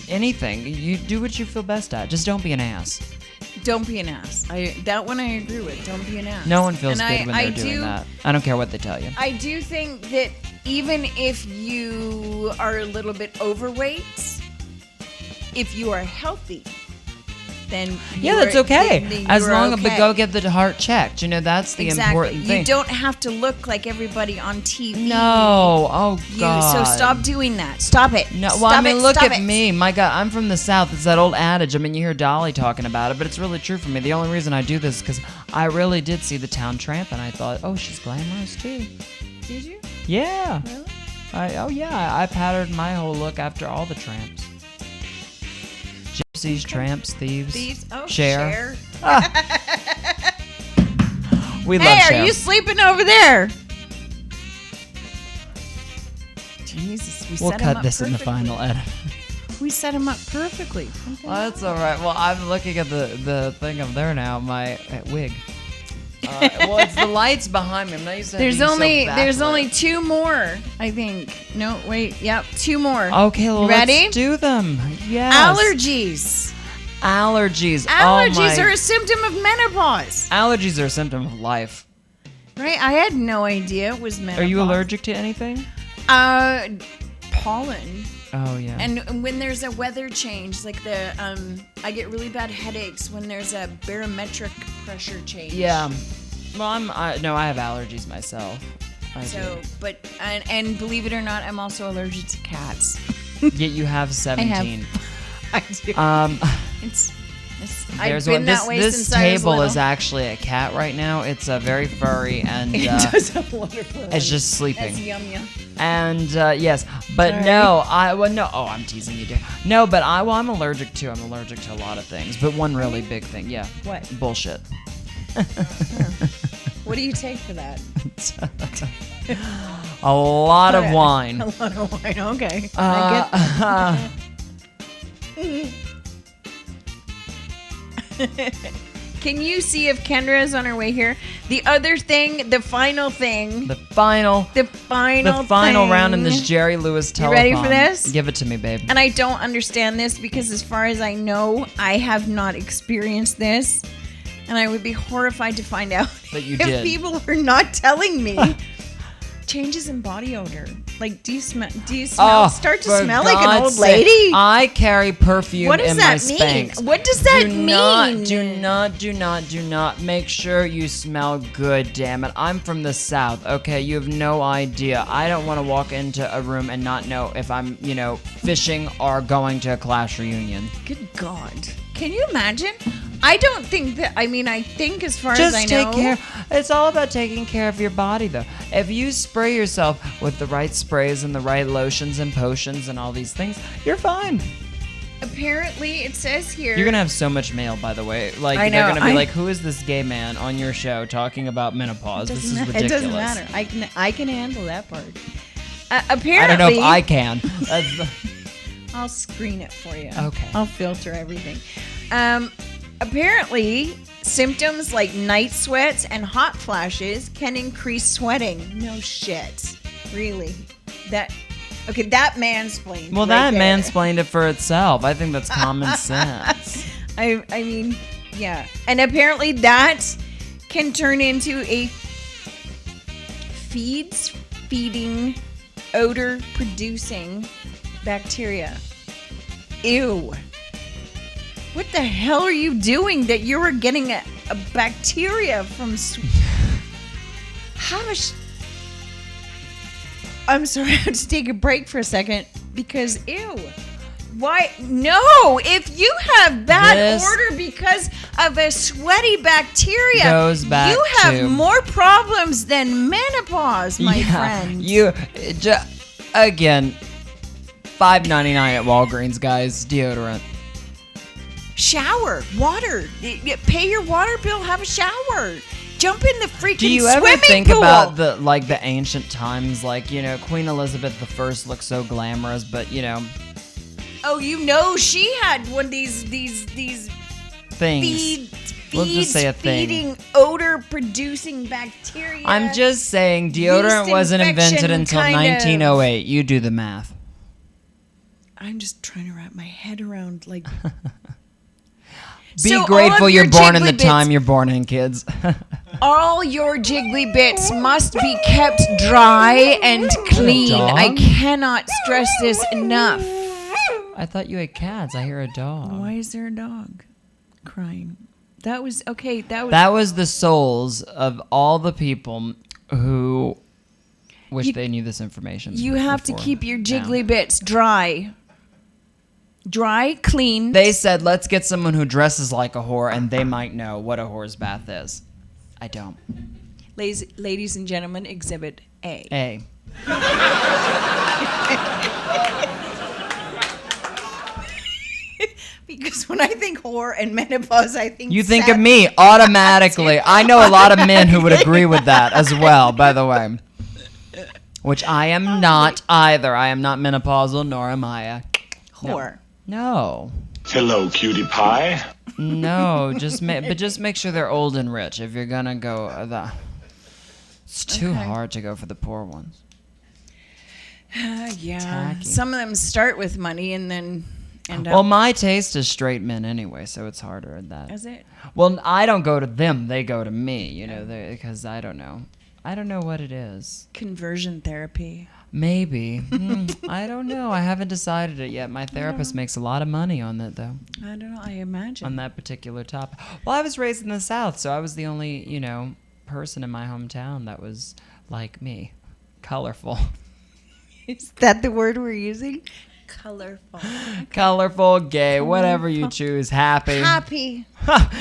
anything, you do what you feel best at. Just don't be an ass. Don't be an ass. That one I agree with. Don't be an ass. No one feels good when they're doing that. I don't care what they tell you. I do think that even if you are a little bit overweight, if you are healthy, then that's okay. As long as go get the heart checked. You know, that's the important thing. You don't have to look like everybody on TV. No. Oh, God. So stop doing that. Stop it. No. Well, look at me. My God, I'm from the South. It's that old adage. I mean, you hear Dolly talking about it, but it's really true for me. The only reason I do this is because I really did see the town tramp, and I thought, oh, she's glamorous, too. Did you? Yeah. Really? I patterned my whole look after all the tramps. Gypsies, tramps, thieves. Oh, Cher. We love Cher. Hey, are you sleeping over there? Jesus, we'll cut this in the final edit. We set him up perfectly. Well, that's all right. Well, I'm looking at the thing up there now, my wig. Well, it's the lights behind me. I'm not used to There's only 2 more, I think. No, wait. Yep, 2 more. Okay, well, ready? Let's do them. Yes. Allergies. Allergies. Allergies are a symptom of menopause. Allergies are a symptom of life. Right? I had no idea it was menopause. Are you allergic to anything? Pollen. Oh, yeah. And when there's a weather change, like I get really bad headaches when there's a barometric pressure change. Yeah. Well, I have allergies myself. And believe it or not, I'm also allergic to cats. Yet you have 17. I do. I've There's been one. that way This since I was table little. is actually a cat right now. It's very furry and It does have wonderful. it's just sleeping. That's yum. And yes, but Sorry. no, Oh, I'm teasing you, dear. No, but I'm allergic to. I'm allergic to a lot of things, but one really big thing. Yeah. What? Bullshit. What do you take for that? A lot of wine. A lot of wine. Okay. I get Can you see if Kendra is on her way here? The other thing, the final thing. The final round in this Jerry Lewis telethon. You ready for this? Give it to me, babe. And I don't understand this because as far as I know, I have not experienced this. And I would be horrified to find out That you if did. people are not telling me. Changes in body odor. Like, do you smell start to smell like an old lady? I carry perfume What does in that my mean? Spanx. What does that mean? Do not make sure you smell good, damn it. I'm from the South, okay? You have no idea. I don't want to walk into a room and not know if I'm, fishing or going to a class reunion. Good God. Can you imagine? I don't think that, I think as far Just as I take know. care. It's all about taking care of your body, though. If you spray yourself with the right sprays and the right lotions and potions and all these things, you're fine. Apparently, it says here. You're going to have so much mail, by the way. Like, I know, they're going to be like, who is this gay man on your show talking about menopause? This is ridiculous. It doesn't matter. I can handle that part. Apparently. I don't know if I can. I'll screen it for you. Okay. I'll filter everything. Apparently, symptoms like night sweats and hot flashes can increase sweating. No shit. Really? That mansplained. Well, right that there. mansplained it for itself. I think that's common sense. I mean, yeah. And apparently that can turn into a feeding, odor-producing bacteria. Ew. What the hell are you doing that you were getting a bacteria from... I'm sorry, I have to take a break for a second because, ew. Why? No, if you have bad odor because of a sweaty bacteria, goes back you have to more problems than menopause, my friend. Again, $5.99 at Walgreens, guys, deodorant. Shower, water. Pay your water bill, have a shower. Jump in the freaking Do you ever swimming think pool. about the ancient times, Queen Elizabeth I looked so glamorous, but Oh, she had one of these things. We'll just say a thing. feeding odor-producing bacteria. I'm just saying, deodorant wasn't invented until 1908. You do the math. I'm just trying to wrap my head around, Be So grateful all of your you're born in the jiggly time bits- you're born in, kids. all your jiggly bits must be kept dry and clean. dog? I cannot stress this enough. I thought you had cats. I hear a dog. Why is there a dog crying? That was okay. That was the souls of all the people who wish they knew this information. You have to before keep your now. jiggly bits dry. Dry, clean. They said, let's get someone who dresses like a whore, and they might know what a whore's bath is. I don't. Ladies and gentlemen, Exhibit A. A. Because when I think whore and menopause, I think You think of me automatically. I know a lot of men who would agree with that as well, by the way. Which I am not either. I am not menopausal, nor am I a whore. No. Hello, cutie pie. No, just make sure they're old and rich. If you're gonna go, it's too hard to go for the poor ones. Yeah, Tacky. some of them start with money and then end up. Well, my taste is straight men anyway, so it's harder at that. Is it? Well, I don't go to them; they go to me. You know, because I don't know what it is. Conversion therapy. Maybe. I don't know. I haven't decided it yet. My therapist makes a lot of money on that, though. I don't know. I imagine. On that particular topic. Well, I was raised in the South, so I was the only, person in my hometown that was like me. Colorful. Is that the word we're using? Colorful. Colorful, gay, whatever you choose. Happy. Happy.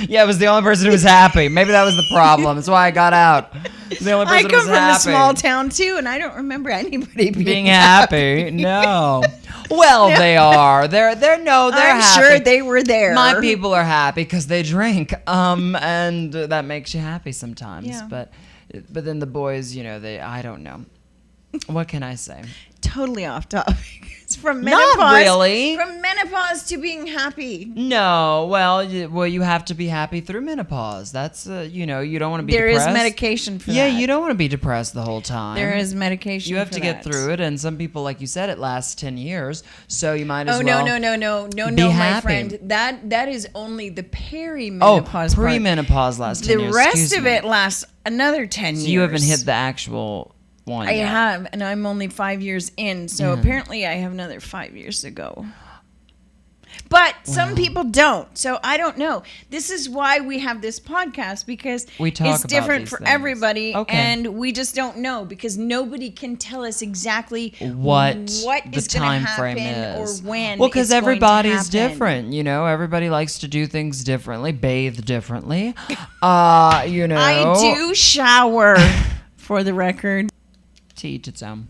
Yeah, I was the only person who was happy. Maybe that was the problem. That's why I got out. The only person I who was come from happy. a small town too, and I don't remember anybody being happy. No. Well, they are. They're I'm happy. sure they were there. My people are happy because they drink, and that makes you happy sometimes. Yeah. But then the boys, I don't know. What can I say? Totally off topic. It's from menopause. Not really. From menopause to being happy. No, well, you have to be happy through menopause. That's you don't want to be There depressed. is medication for that. Yeah, you don't want to be depressed the whole time. There is medication. You have for to get that. through it, and some people, like you said, it lasts 10 years, so you might as Oh well. no, be my happy. friend. That is only the perimenopause. Oh, part. premenopause lasts 10 years. The rest excuse of me. it lasts another 10 years. So you haven't hit the actual one I yet. have, and I'm only 5 years in, so apparently I have another 5 years to go. But some people don't, so I don't know. This is why we have this podcast, because We talk it's about different these for things. everybody, Okay. and we just don't know, because nobody can tell us exactly what is the going to time frame happen is. or when. Well, because it's going to everybody's happen. different, everybody likes to do things differently, bathe differently. I do shower, for the record. To each its own.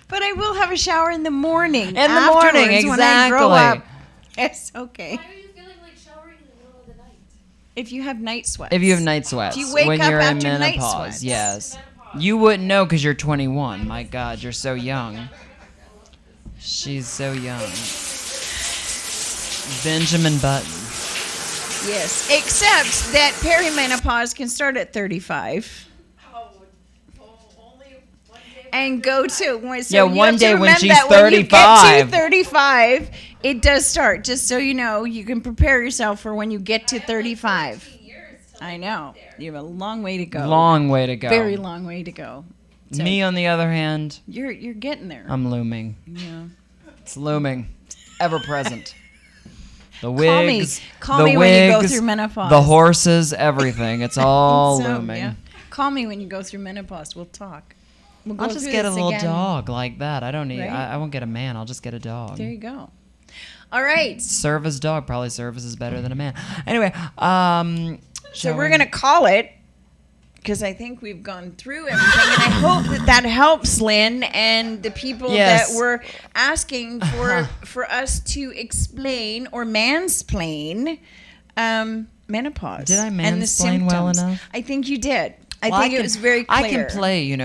But I will have a shower in the morning. In the morning, afterwards when I grow exactly. up. Yes, okay. Why are you feeling like showering in the middle of the night? If you have night sweats. If you have night sweats, If you wake when up you're in after night menopause, sweats. yes. You wouldn't know because you're 21. My God, you're so young. She's so young. Benjamin Button. Yes, except that perimenopause can start at 35. And go to so Yeah, you one have to day when remember she's that when you get 35. to 35, it does start. Just so you know, you can prepare yourself for when you get to 35. I know you have a long way to go. Long way to go. Very long way to go. So Me, on the other hand, you're getting there. I'm looming. Yeah. It's looming. Ever present. The Call me. wigs. Call the me wigs, when you go through menopause. The horses, everything. It's all So, looming. yeah. Call me when you go through menopause. We'll talk. We'll go I'll just through get a this little again. dog like that. I don't need. Right? I won't get a man. I'll just get a dog. There you go. All right. Service dog probably services better than a man. Anyway, So we're going to call it, because I think we've gone through everything, and I hope that helps Lynn and the people Yes. that were asking for us to explain or mansplain menopause. Did I and the mansplain well symptoms. enough? I think you did. Well, I think it was very clear. I can play, a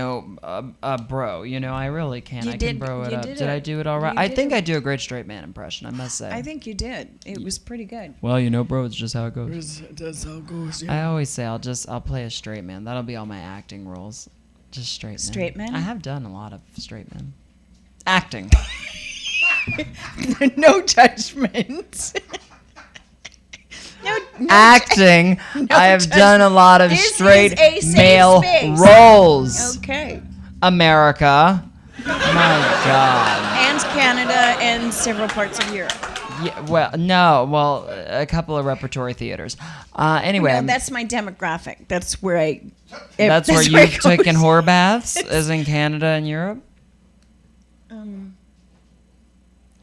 bro. I really can. You I did- can bro it you up. did Did I it. do it all right? You I did think it. I do a great straight man impression, I must say. I think you did. It was pretty good. Well, bro, it's just how it goes. That's how it goes. I always say I'll play a straight man. That'll be all my acting roles. Just straight men. Straight men? I have done a lot of straight men. Acting. No judgment. No Acting. I have done a lot of This is straight a safe male space. roles. Okay. America. My God. And Canada and several parts of Europe. Yeah, well, a couple of repertory theaters. Anyway, No, that's my demographic. That's where that's where it you've goes. taken whore baths, is in Canada and Europe.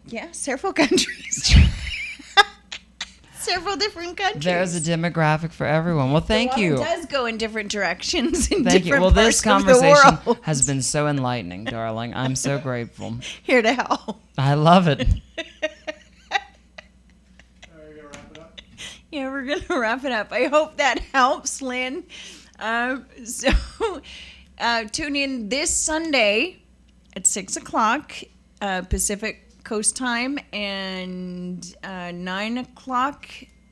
Yeah, several countries. Several different countries. There's a demographic for everyone. Well, thank you. It does go in different directions in Thank you. different Well, this parts of the conversation world. has been so enlightening, darling. I'm so grateful. Here to help. I love it. Yeah, we're going to wrap it up. I hope that helps, Lynn. Tune in this Sunday at 6 o'clock Pacific Coast time and 9 o'clock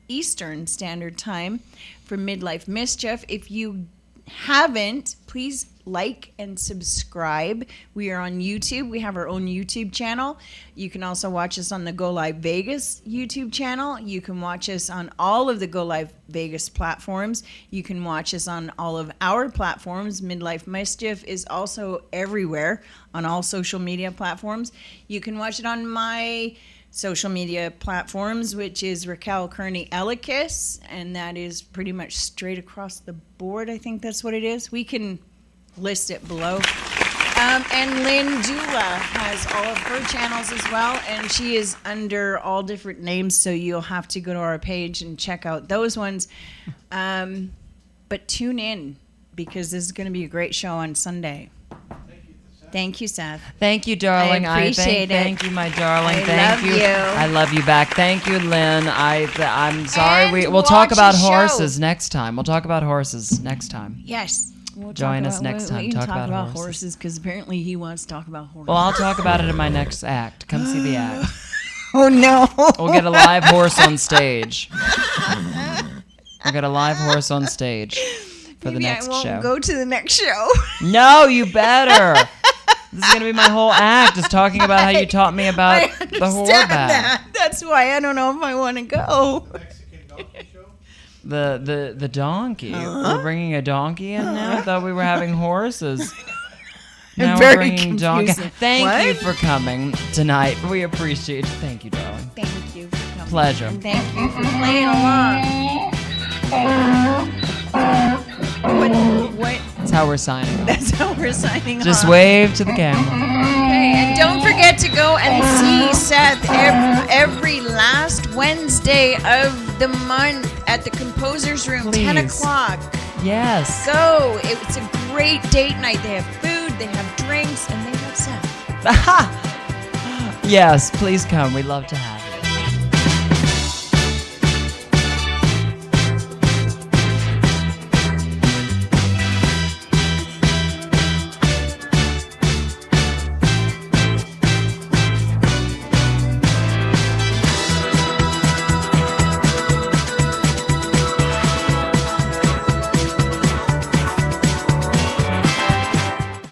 Eastern Standard Time for Midlife Mischief. If you haven't, please like and subscribe. We are on YouTube. We have our own YouTube channel. You can also watch us on the Go Live Vegas YouTube channel. You can watch us on all of the Go Live Vegas platforms. You can watch us on all of our platforms. Midlife Mischief is also everywhere on all social media platforms. You can watch it on my social media platforms, which is Raquel Kearney Ellicus, and that is pretty much straight across the board. I think that's what it is. We can list it below. And Lynn Dula has all of her channels as well, and she is under all different names, so you'll have to go to our page and check out those ones. But tune in, because this is going to be a great show on Sunday. Thank you, Seth. Thank you, darling. I appreciate it. Thank you, my darling. I Thank love you. you. I love you back. Thank you, Lynn. I'm sorry. And We'll talk watch about the show. horses next time. We'll talk about horses next time. Yes. We'll Join talk us about- next time. We can Talk talk about about horses. horses, because apparently he wants to talk about horses. Well, I'll talk about it in my next act. Come see the act. Oh, no. We'll get a live horse on stage. We'll get a live horse on stage for the Maybe next I won't show. go to the next show. No, you better. This is going to be my whole act, is talking about how you taught me about I the understand whore bag. that. That's why I don't know if I want to go. The donkey. We're bringing a donkey in now? I thought we were having horses. Now Very we're bringing donkey. confusing. Thank What? you for coming tonight. We appreciate it. Thank you, darling. Thank you for coming. Pleasure. And thank you for playing along. What? That's how we're signing off. That's how we're signing off. Just wave to the camera. Okay, and don't forget to go and see Seth every last Wednesday of the month at the Composer's Room, 10 Please. o'clock. Yes. Go. It's a great date night. They have food, they have drinks, and they have Seth. Yes, please come. We'd love to have you.